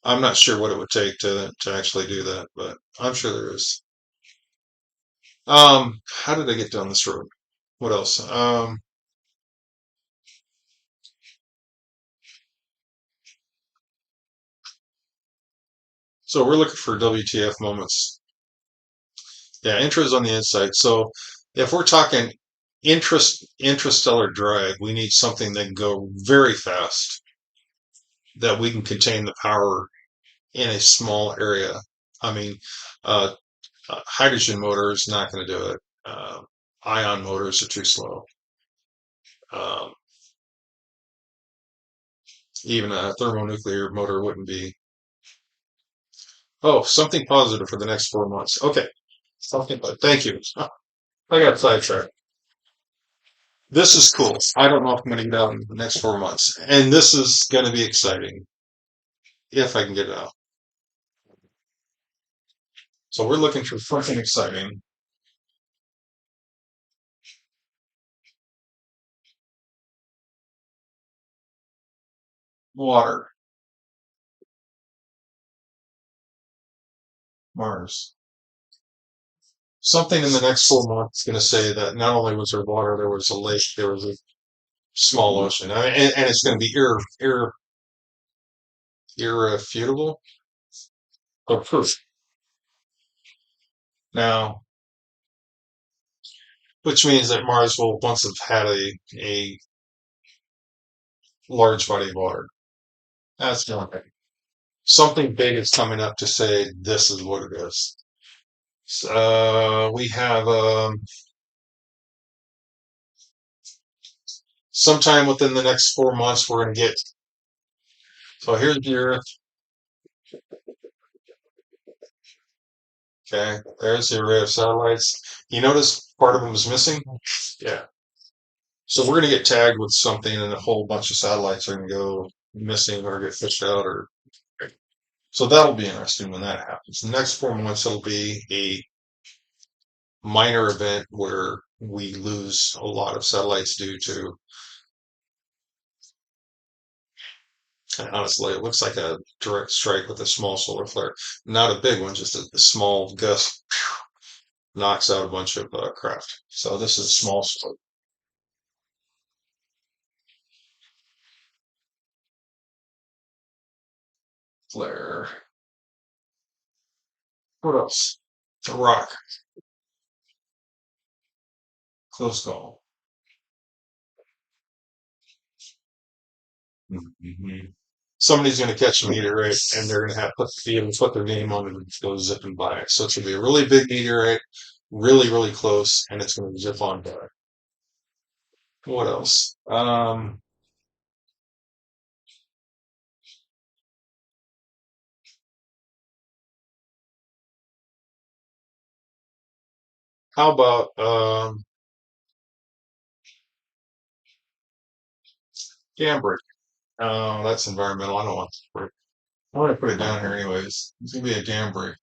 I'm not sure what it would take to actually do that, but I'm sure there is. How did I get down this road? What else? So we're looking for WTF moments. Yeah, intra is on the inside. So if we're talking intrastellar drive, we need something that can go very fast, that we can contain the power in a small area. I mean, uh, hydrogen motor is not going to do it. Ion motors are too slow. Um, even a thermonuclear motor wouldn't be. Oh, something positive for the next 4 months. Okay, something. Thank you. I got sidetracked. This is cool. I don't know if I'm going to get out in the next 4 months, and this is going to be exciting if I can get it out. So we're looking for something exciting. Water, Mars. Something in the next 4 months is going to say that not only was there water, there was a lake, there was a small ocean. I mean, and it's going to be irrefutable or proof. Now, which means that Mars will once have had a large body of water. That's one thing. Something big is coming up to say this is what it is. We have sometime within the next 4 months, we're going to get. So here's the Earth. Okay, there's the array of satellites. You notice part of them is missing? Yeah. So we're going to get tagged with something, and a whole bunch of satellites are going to go missing or get fished out, or so that'll be interesting when that happens. The next 4 months, it'll be a minor event where we lose a lot of satellites due to, and honestly, it looks like a direct strike with a small solar flare. Not a big one, just a small gust knocks out a bunch of craft. So this is a small solar flare. What else? A rock. Close call. Mhm. Somebody's going to catch a meteorite and they're going to have to be able to put their name on it and go zipping by it. So it's going to be a really big meteorite, really, really close, and it's going to zip on by. What else? How about dam break? Oh, that's environmental. I don't want to break. I want to put it down here anyways. It's going to be a dam break.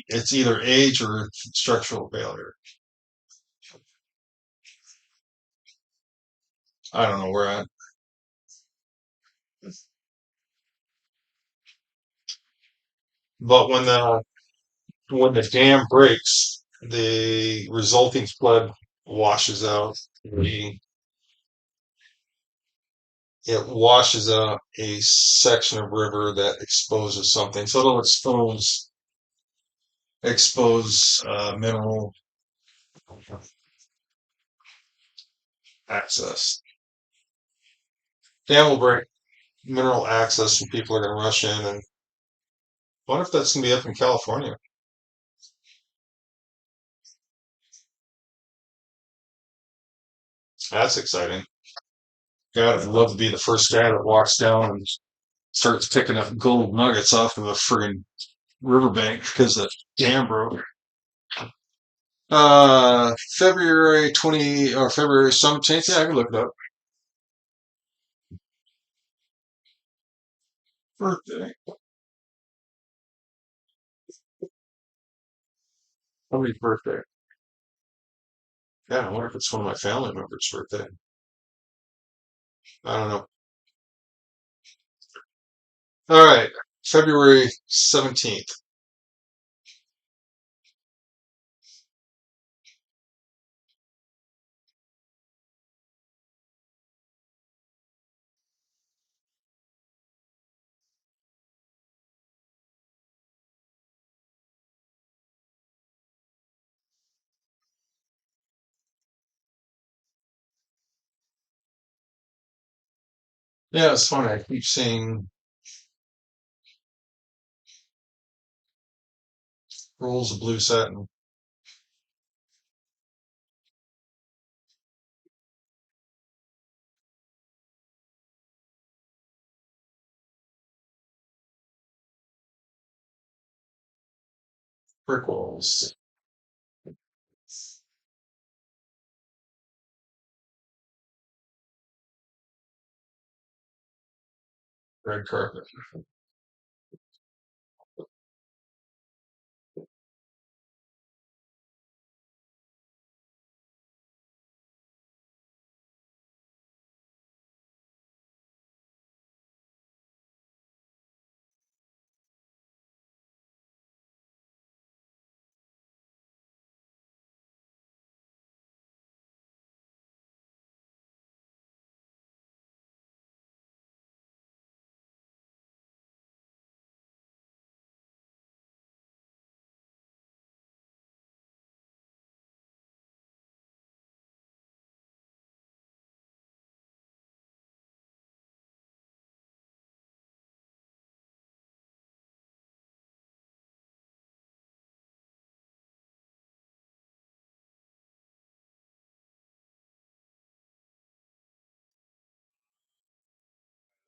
It's either age or structural failure. I don't know where I. But when the dam breaks, the resulting flood washes out the it washes out a section of river that exposes something. So it'll expose mineral access. Dam will break, mineral access, and people are going to rush in. And what if that's going to be up in California? That's exciting. God, I'd love to be the first guy that walks down and starts picking up gold nuggets off of a friggin' riverbank because the dam broke. February 20 or February 17th. Yeah, I can look it up. Birthday. Somebody's birthday. Yeah, I wonder if it's one of my family members' birthday. I don't know. All right, February 17th. Yeah, it's funny. I keep seeing rolls of blue satin, brick walls, red carpet.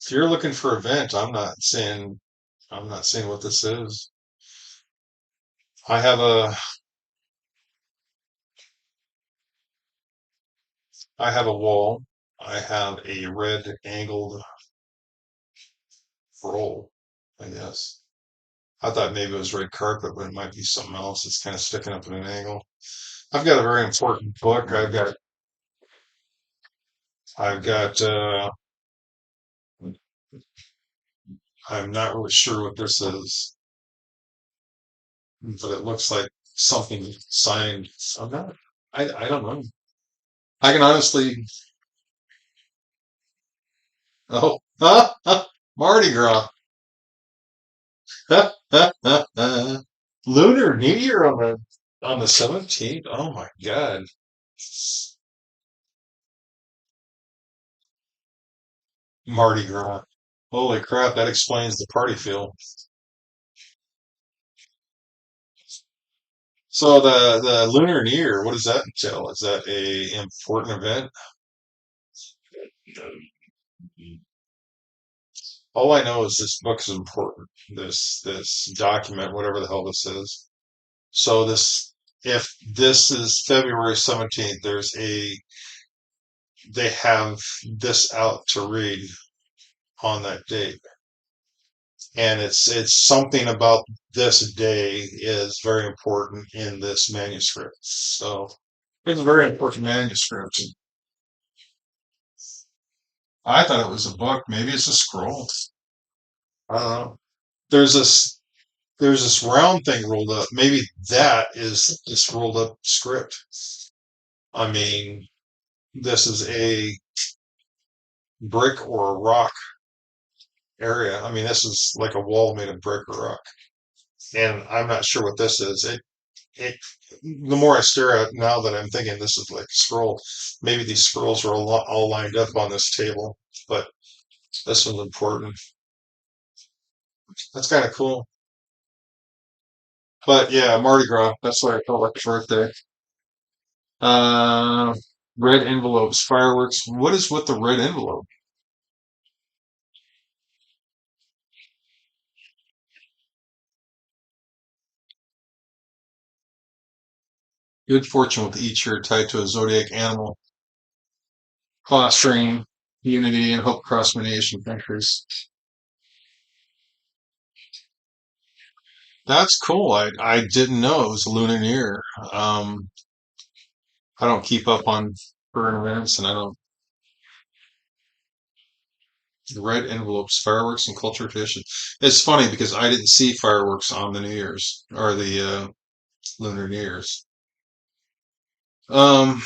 If you're looking for a vent, I'm not saying what this is. I have a I have a wall. I have a red angled roll, I guess. I thought maybe it was red carpet, but it might be something else. It's kind of sticking up at an angle. I've got a very important book. I've got I'm not really sure what this is, but it looks like something signed. I'm not I don't know. I can honestly oh Mardi Gras. Lunar New Year on the 17th. Oh my God. Mardi Gras. Holy crap, that explains the party feel. So the Lunar New Year, what does that entail? Is that a important event? All I know is this book is important. This document, whatever the hell this is. So if this is February 17th, they have this out to read on that date. And it's something about this day is very important in this manuscript. So it's a very important manuscript. I thought it was a book. Maybe it's a scroll. I don't know. There's this there's this round thing rolled up. Maybe that is this rolled up script. I mean, this is a brick or a rock area. I mean, this is like a wall made of brick or rock. And I'm not sure what this is. It the more I stare at it now that I'm thinking this is like a scroll, maybe these scrolls are all lined up on this table, but this one's important. That's kind of cool. But yeah, Mardi Gras. That's what I felt like a birthday. Uh, red envelopes, fireworks. What is with the red envelope? Good fortune with each year tied to a zodiac animal. Fostering unity and hope across many Asian countries. That's cool. I didn't know it was a lunar new year. Um, I don't keep up on current events, and I don't red envelopes, fireworks, and culture tradition. It's funny because I didn't see fireworks on the New Year's or the lunar New Year's. Um,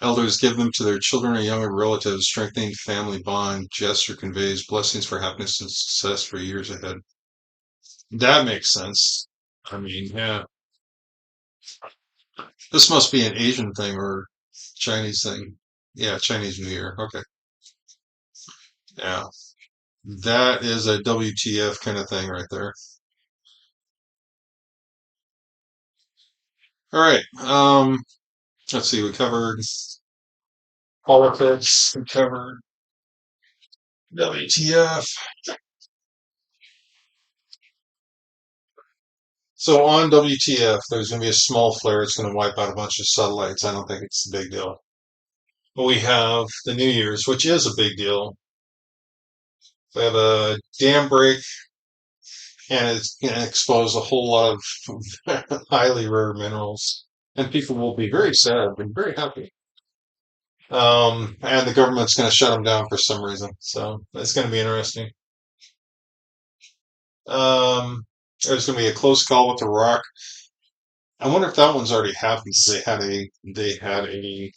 Elders give them to their children or younger relatives, strengthening family bond. Gesture conveys blessings for happiness and success for years ahead. That makes sense. I mean, yeah, this must be an Asian thing or Chinese thing. Yeah, Chinese New Year. Okay. Yeah. That is a WTF kind of thing right there. All right. Let's see. We covered politics. We covered WTF. So on WTF, there's going to be a small flare. It's going to wipe out a bunch of satellites. I don't think it's a big deal. But we have the New Year's, which is a big deal. We have a dam break, and it's going to expose a whole lot of highly rare minerals. And people will be very sad and very happy. And the government's going to shut them down for some reason. So it's going to be interesting. Um, there's going to be a close call with the rock. I wonder if that one's already happened. They had a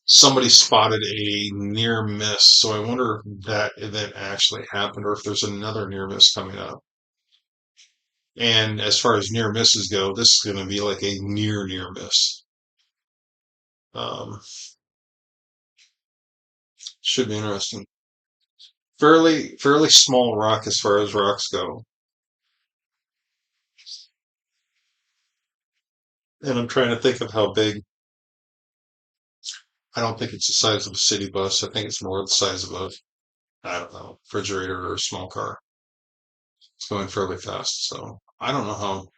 somebody spotted a near miss. So I wonder if that event actually happened or if there's another near miss coming up. And as far as near misses go, this is going to be like a near miss. Um, should be interesting. Fairly small rock as far as rocks go. And I'm trying to think of how big. I don't think it's the size of a city bus. I think it's more the size of a, I don't know, refrigerator or a small car. It's going fairly fast. So I don't know how.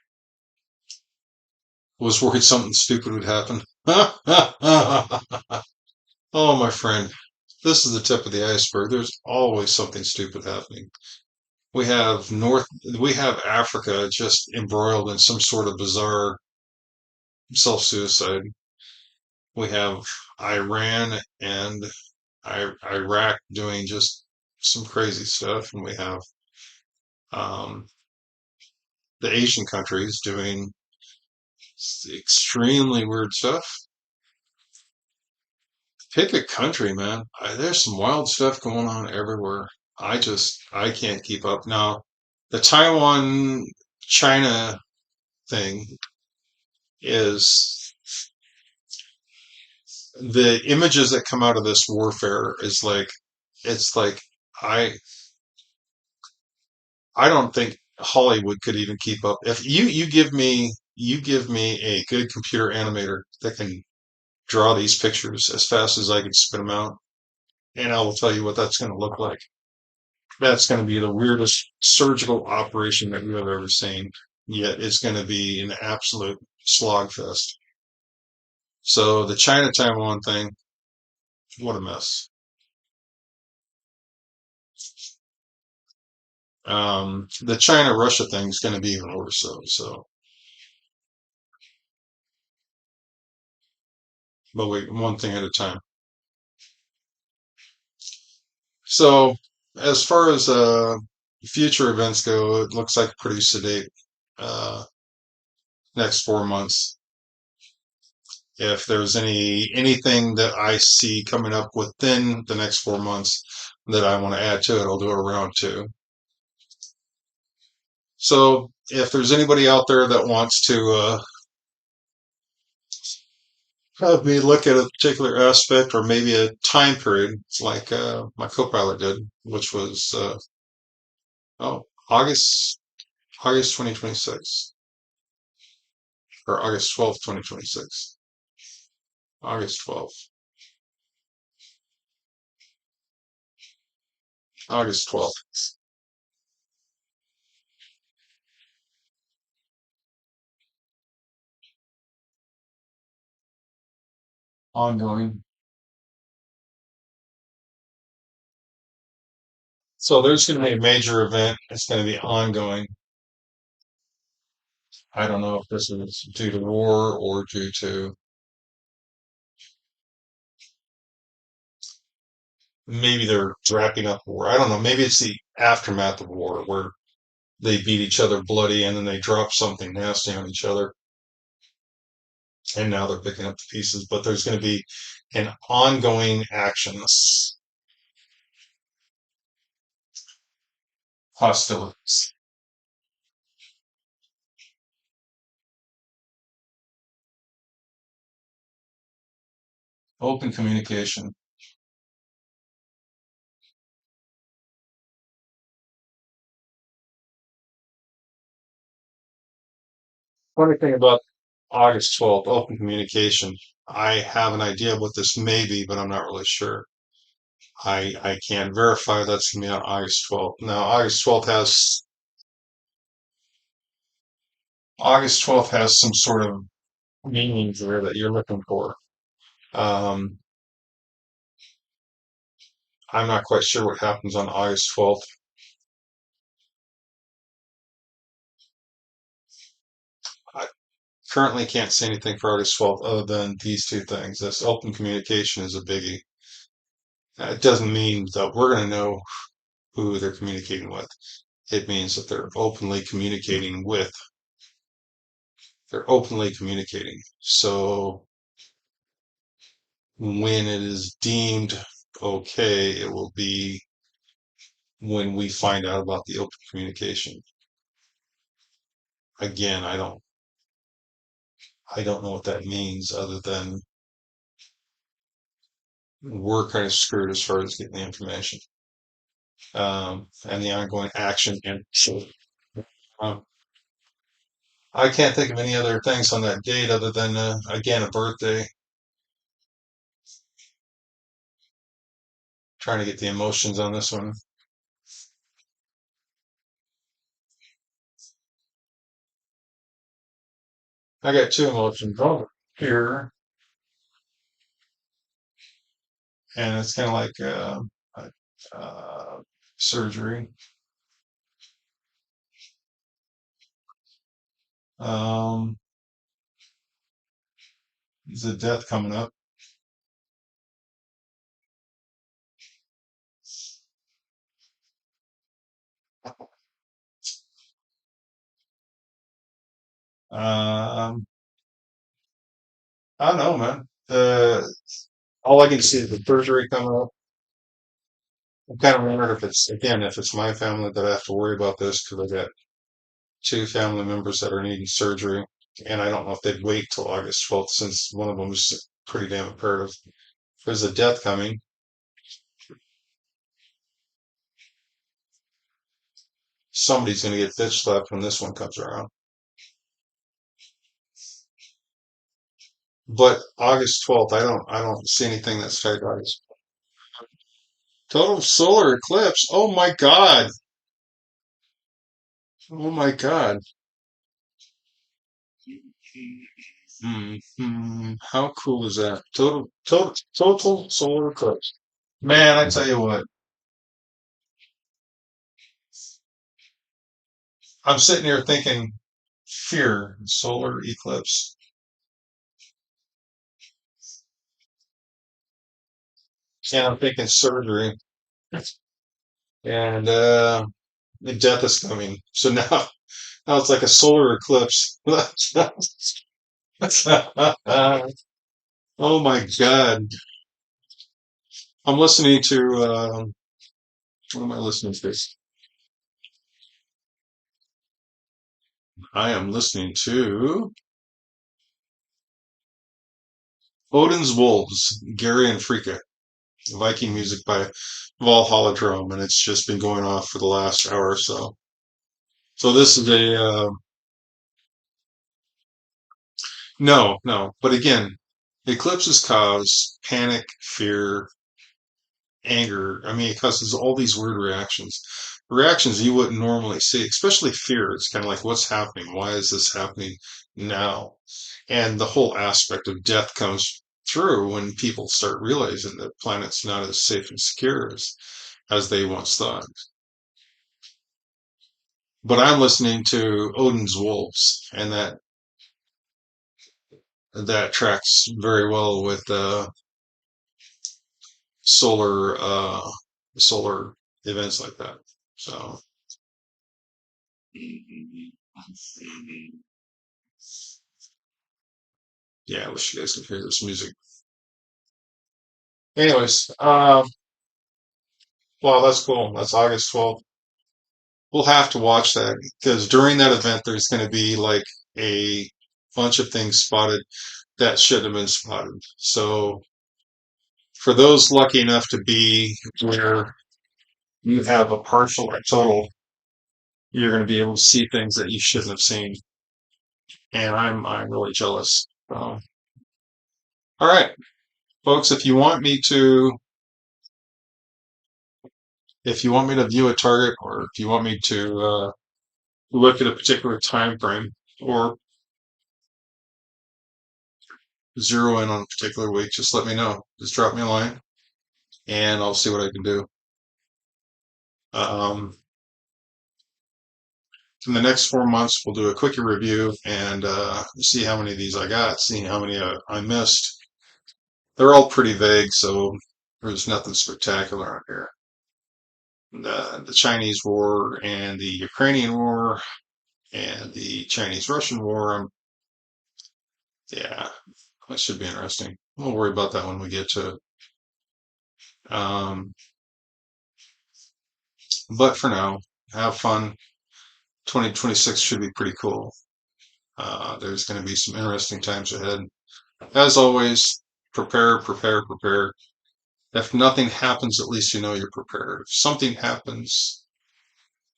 I was worried something stupid would happen. Oh, my friend, this is the tip of the iceberg. There's always something stupid happening. We have we have Africa just embroiled in some sort of bizarre self-suicide. We have Iran and Iraq doing just some crazy stuff, and we have um, the Asian countries doing extremely weird stuff. Pick a country, man. There's some wild stuff going on everywhere. I can't keep up. Now, the Taiwan China thing is the images that come out of this warfare is like, it's like, I, I don't think Hollywood could even keep up. If you give me a good computer animator that can draw these pictures as fast as I can spit them out, and I will tell you what that's going to look like. That's going to be the weirdest surgical operation that you have ever seen. Yet it's going to be an absolute slogfest. So the China Taiwan thing, what a mess. The China Russia thing is going to be even worse. So but wait, one thing at a time. So, as far as future events go, it looks like pretty sedate uh, next 4 months. If there's anything that I see coming up within the next 4 months that I want to add to it, I'll do a round two. So, if there's anybody out there that wants to have me look at a particular aspect or maybe a time period, like my co-pilot did, which was oh August August 2026 or August 12th, 2026. August 12th. August 12th. Ongoing. So there's going to be a major event. It's going to be ongoing. I don't know if this is due to war or due to maybe they're wrapping up war. I don't know. Maybe it's the aftermath of war where they beat each other bloody and then they drop something nasty on each other and now they're picking up the pieces. But there's going to be an ongoing action hostilities. Open communication. Funny thing about August 12th, open communication. I have an idea of what this may be, but I'm not really sure. I can't verify that's going to be on August 12th. Now, August 12th has some sort of meaning there that you're looking for. Um, I'm not quite sure what happens on August 12th. I currently can't say anything for August 12th other than these two things. This open communication is a biggie. It doesn't mean that we're going to know who they're communicating with. It means that they're openly communicating. So when it is deemed okay, it will be when we find out about the open communication. Again, I don't know what that means other than we're kind of screwed as far as getting the information and the ongoing action. And so um, I can't think of any other things on that date other than again a birthday. Trying to get the emotions on this one. I got two emotions over here, and it's kind of like surgery. Um, is a death coming up. Um, I don't know, man. All I can see is the surgery coming up. I'm kind of wondering if it's my family that I have to worry about this because I got two family members that are needing surgery, and I don't know if they'd wait till August 12th since one of them is pretty damn imperative. If there's a death coming, somebody's going to get bitch slapped when this one comes around. But August 12th, I don't see anything that's tied to August. Total solar eclipse. Oh my God. Oh my God. How cool is that? Total solar eclipse. Man, I tell you what, I'm sitting here thinking, fear, solar eclipse. and I'm thinking surgery, and death is coming. So now it's like a solar eclipse. Oh my God. I'm listening to, what am I listening to? I am listening to Odin's Wolves, Gary and Frika, Viking music by Valhalla Drum, and it's just been going off for the last hour or so. So this is no, no, but again, eclipses cause panic, fear, anger. I mean, it causes all these weird reactions you wouldn't normally see, especially fear. It's kind of like, what's happening? Why is this happening now? And the whole aspect of death comes through when people start realizing that the planet's not as safe and secure as they once thought. But I'm listening to Odin's Wolves, and that tracks very well with solar solar events like that. So yeah, I wish you guys could hear this music. Anyways, well, that's cool. That's August 12th. We'll have to watch that because during that event, there's going to be like a bunch of things spotted that shouldn't have been spotted. So for those lucky enough to be where you have a partial or total, you're going to be able to see things that you shouldn't have seen. And I'm really jealous. All right, folks, if you want me to view a target, or if you want me to look at a particular time frame, or zero in on a particular week, just let me know. Just drop me a line, and I'll see what I can do. Um, in the next 4 months, we'll do a quick review and see how many of these I got, see how many I missed. They're all pretty vague, so there's nothing spectacular on here. The Chinese War and the Ukrainian War and the Chinese-Russian War. Yeah, that should be interesting. We'll worry about that when we get to it. But for now, have fun. 2026 should be pretty cool. There's going to be some interesting times ahead. As always, prepare, prepare, prepare. If nothing happens, at least you know you're prepared. If something happens,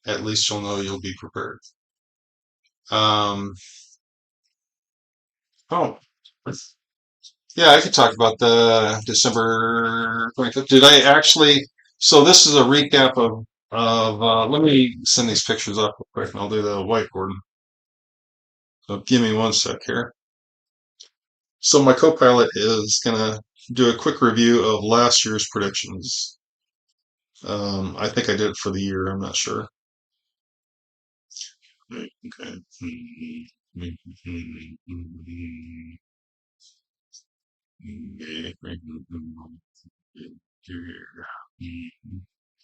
at least you'll know you'll be prepared. Um, oh, yeah, I could talk about the December 25th. Did I actually? So this is a recap of. Let me send these pictures up real quick, and I'll do the whiteboard. So give me one sec here. So my co-pilot is gonna do a quick review of last year's predictions. I think I did it for the year. I'm not sure. Okay.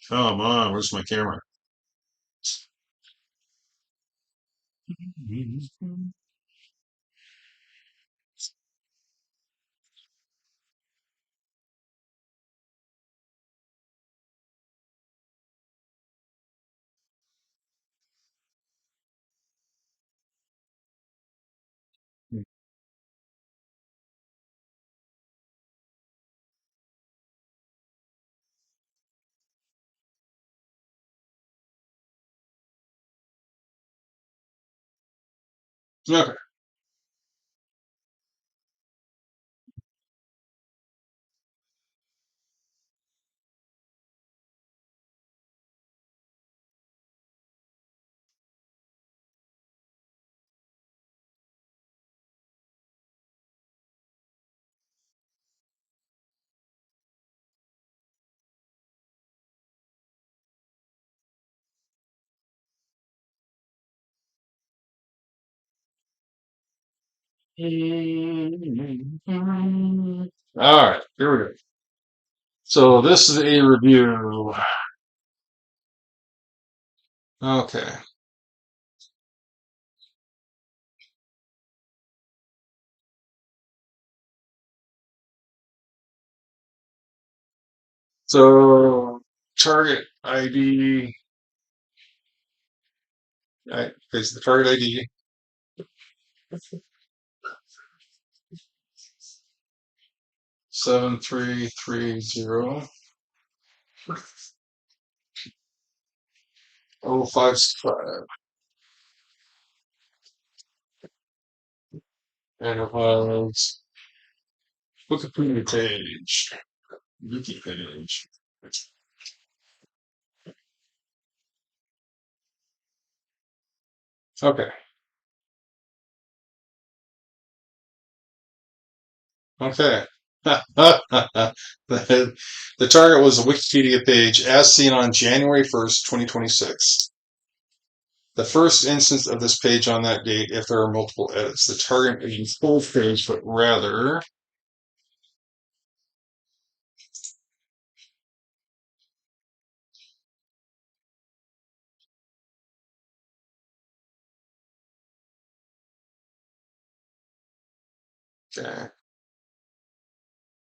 Come on, where's my camera? Okay. All right, here we go. So this is a review. Okay. So target ID, is the target ID 7330055, and it was Wikipedia page. Wiki page. Okay. Okay. the, the target was a Wikipedia page as seen on January 1st, 2026. The first instance of this page on that date if there are multiple edits. The target is full page, but rather. Okay.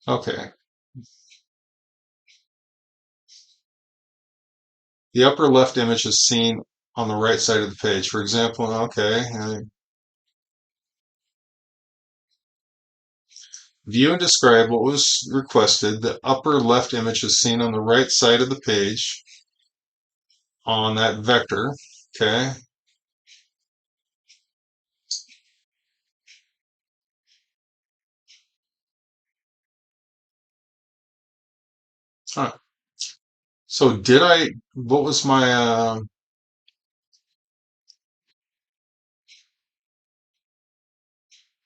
Okay. The upper left image is seen on the right side of the page. For example, okay. View and describe what was requested. The upper left image is seen on the right side of the page on that vector. Okay. Huh. So did I, what was my,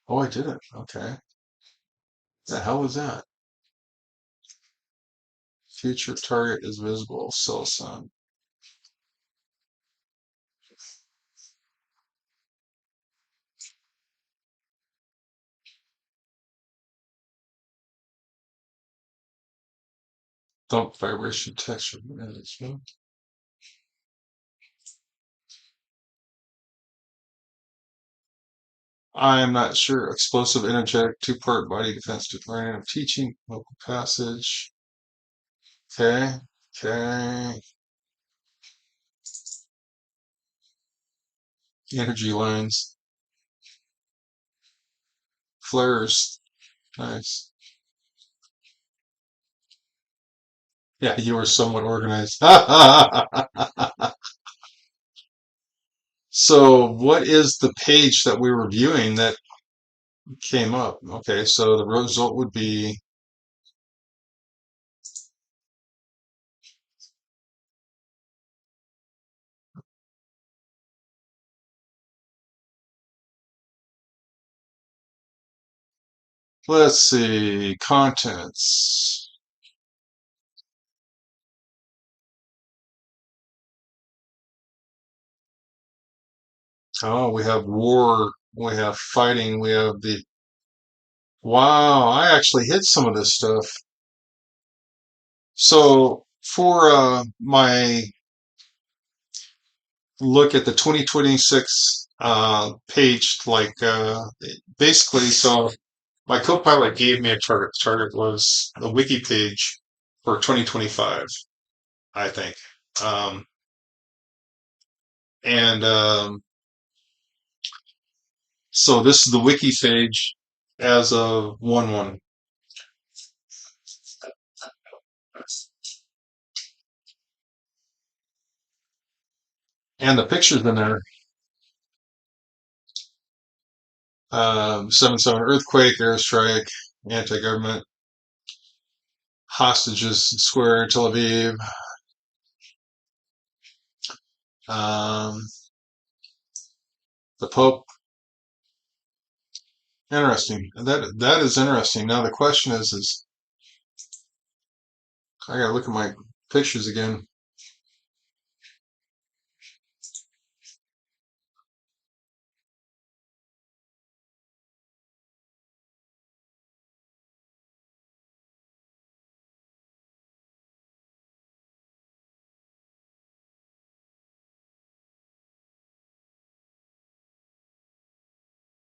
oh, I did it. Okay. The hell was that? Future target is visible. Cell sun. Dump vibration texture management. I'm not sure. Explosive, energetic, two-part body defense to random teaching, local passage. Okay. Okay. Energy lines. Flares. Nice. Yeah, you were somewhat organized. So, what is the page that we were viewing that came up? Okay, so the result would be, let's see, contents. Oh, we have war, we have fighting, we have the. Wow, I actually hit some of this stuff. So for my look at the 2026 page, like basically, so my co-pilot gave me a target. The target was a wiki page for 2025, I think. Um, and so this is the wiki page as of 1/1. And the pictures in there, 7/7 earthquake, airstrike, anti-government, hostages square, Tel Aviv. Um, the Pope. Interesting. That is interesting. Now the question is I gotta look at my pictures again.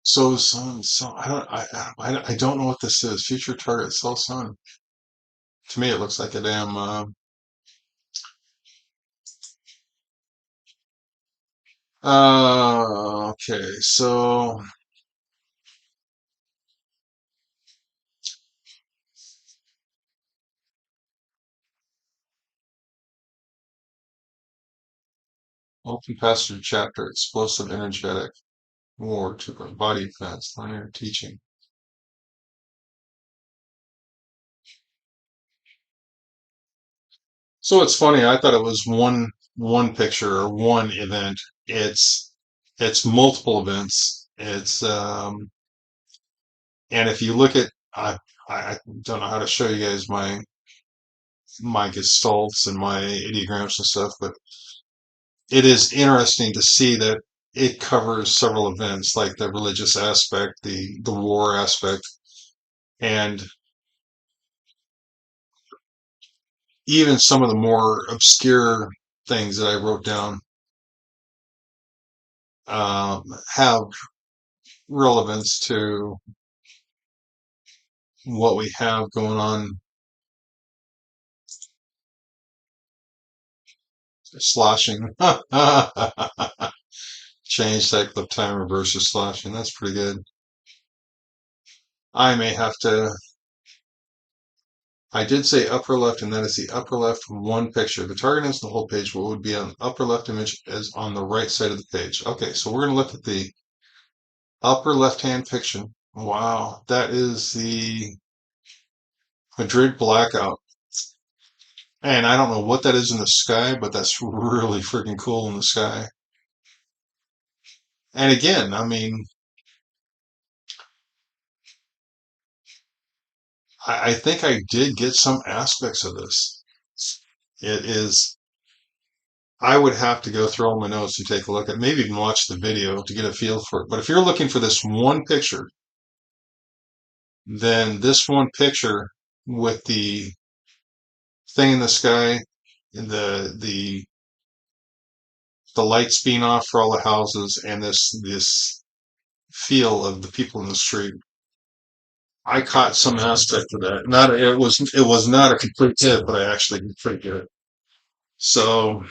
So I don't know what this is. Future target cell sun. To me, it looks like a damn. Okay, so open passage chapter, explosive, energetic, war to body defense, linear teaching. So it's funny. I thought it was one picture or one event. It's it's multiple events. It's and if you look at I don't know how to show you guys my gestalts and my ideograms and stuff, but it is interesting to see that it covers several events like the religious aspect, the war aspect, and even some of the more obscure things that I wrote down have relevance to what we have going on. Sloshing. Change cycle of time reverses sloshing. That's pretty good. I may have to. I did say upper left, and that is the upper left one picture. The target is the whole page. What would be on the upper left image is on the right side of the page. Okay, so we're going to look at the upper left-hand picture. Wow, that is the Madrid blackout. And I don't know what that is in the sky, but that's really freaking cool in the sky. And again, I mean, I think I did get some aspects of this. It is, I would have to go through all my notes and take a look at, maybe even watch the video to get a feel for it. But if you're looking for this one picture, then this one picture with the thing in the sky, the the lights being off for all the houses, and this feel of the people in the street. I caught some aspect of that. Not it was not a complete hit, but I actually did pretty good. So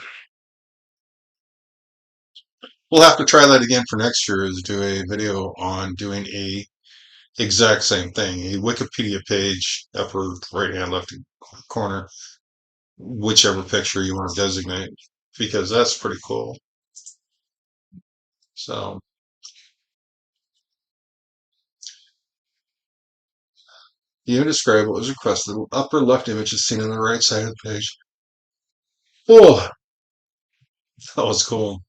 we'll have to try that again for next year. Is do a video on doing a exact same thing, a Wikipedia page, upper right hand, left corner, whichever picture you want to designate, because that's pretty cool. So you describe what was requested. The upper left image is seen on the right side of the page. Oh, that was cool.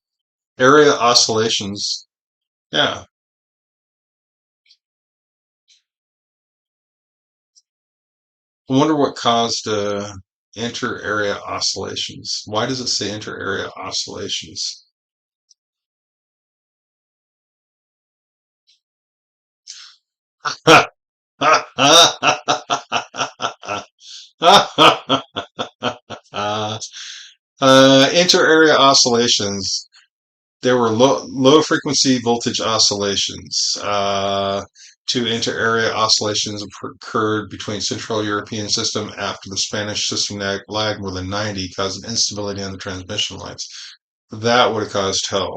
Area oscillations. Yeah. I wonder what caused inter-area oscillations. Why does it say inter-area oscillations? Inter-area oscillations. There were low frequency voltage oscillations. Two inter-area oscillations occurred between Central European system after the Spanish system lagged more than 90, causing instability on the transmission lines. That would have caused hell.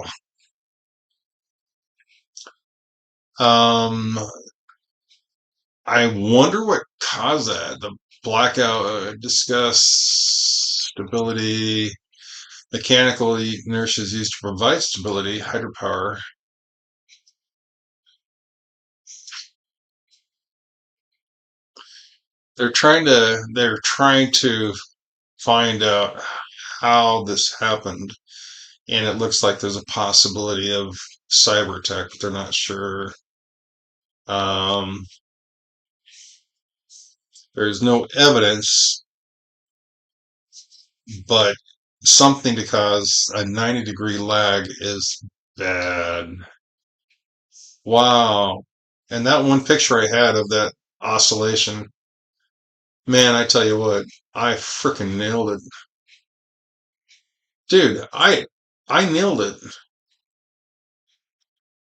Um, I wonder what caused that. The blackout, discuss stability, mechanical inertia is used to provide stability, hydropower. They're trying to find out how this happened, and it looks like there's a possibility of cyber attack, but they're not sure. Um, there's no evidence, but something to cause a 90-degree lag is bad. Wow. And that one picture I had of that oscillation, man, I tell you what, I freaking nailed it. Dude, I nailed it.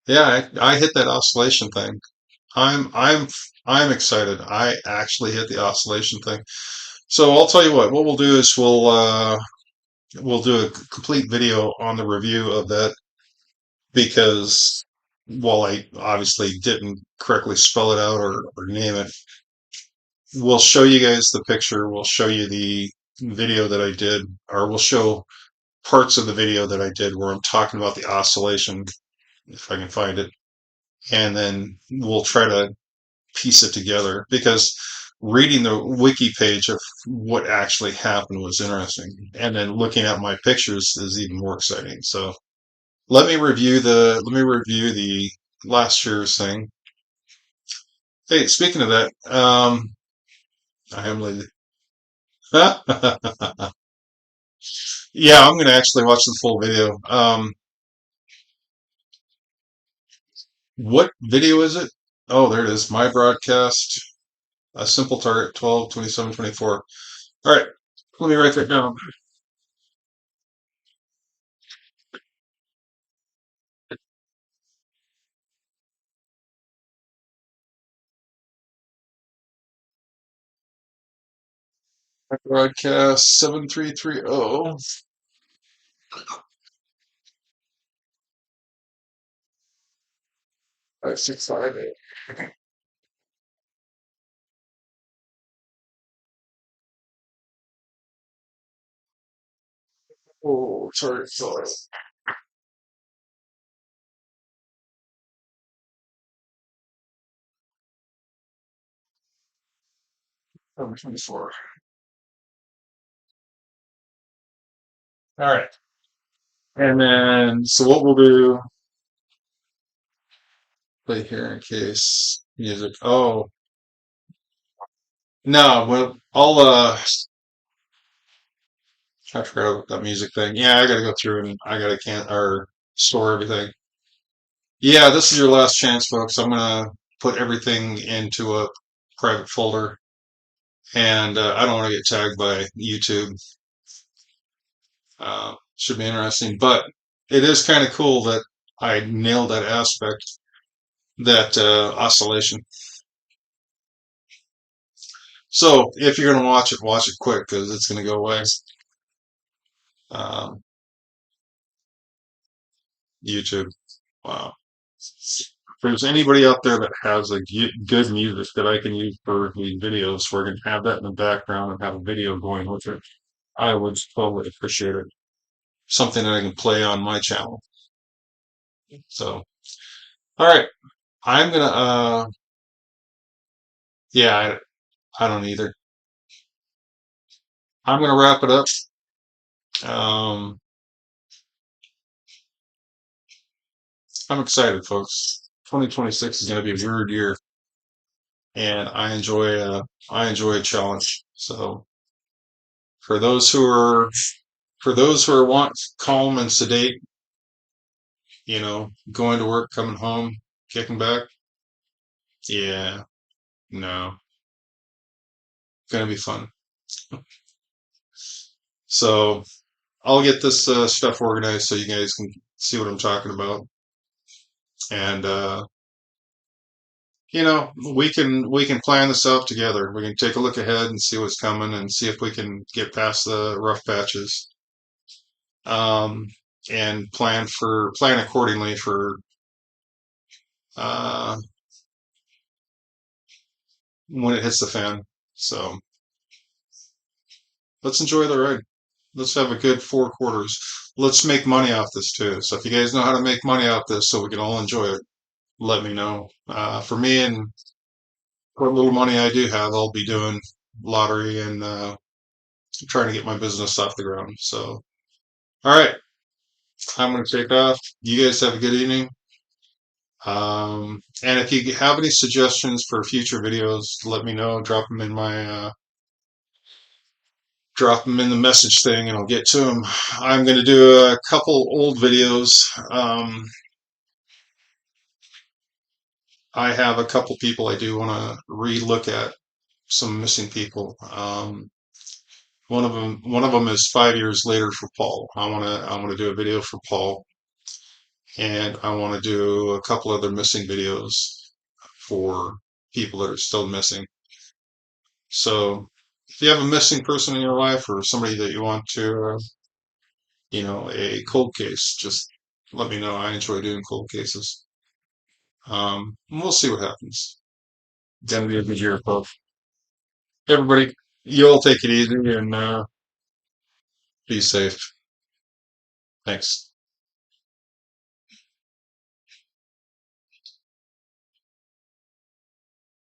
Yeah, I hit that oscillation thing. I'm I'm I'm excited. I actually hit the oscillation thing. So I'll tell you what we'll do is we'll do a complete video on the review of that because while I obviously didn't correctly spell it out or name it, we'll show you guys the picture. We'll show you the video that I did, or we'll show parts of the video that I did where I'm talking about the oscillation, if I can find it, and then we'll try to piece it together because reading the wiki page of what actually happened was interesting, and then looking at my pictures is even more exciting. So let me review the last year's thing. Hey, speaking of that, I am late. Yeah, I'm gonna actually watch the full video. What video is it? Oh, there it is. My broadcast. A simple target 12, 27, 24. All right, let me write that down. My broadcast 7330 5658. Oh, sorry. 24. All right. And then, so what we'll do, play here in case music. Oh, no, well, I forgot about that music thing. Yeah, I gotta go through and I gotta or store everything. Yeah, this is your last chance, folks. I'm gonna put everything into a private folder, and I don't want to get tagged by YouTube. Should be interesting, but it is kind of cool that I nailed that aspect, that oscillation. So if you're gonna watch it quick because it's gonna go away. Um, YouTube. Wow. If there's anybody out there that has a good music that I can use for these videos, we're gonna have that in the background and have a video going with it. I would totally appreciate it. Something that I can play on my channel. So, all right, I'm gonna. Yeah, I don't either. I'm gonna wrap it up. Um, I'm excited, folks. 2026 is gonna be a weird year, and I enjoy a challenge. So, for those who are for those who are want calm and sedate, going to work, coming home, kicking back, yeah, no, gonna be fun. So I'll get this stuff organized so you guys can see what I'm talking about, and we can plan this out together. We can take a look ahead and see what's coming, and see if we can get past the rough patches, um, and plan accordingly for uh, when it hits the fan. So let's enjoy the ride. Let's have a good 4 quarters. Let's make money off this too. So if you guys know how to make money off this, so we can all enjoy it, let me know. For me and what little money I do have, I'll be doing lottery and trying to get my business off the ground. So, all right, I'm going to take off. You guys have a good evening. And if you have any suggestions for future videos, let me know. Drop them in the message thing, and I'll get to them. I'm going to do a couple old videos. Um, I have a couple people I do want to re-look at, some missing people. One of them is 5 years later for Paul. I want to do a video for Paul, and I want to do a couple other missing videos for people that are still missing. So if you have a missing person in your life or somebody that you want to, a cold case, just let me know. I enjoy doing cold cases. And we'll see what happens. It's gonna be a good year, folks. Everybody, you all take it easy and be safe. Thanks.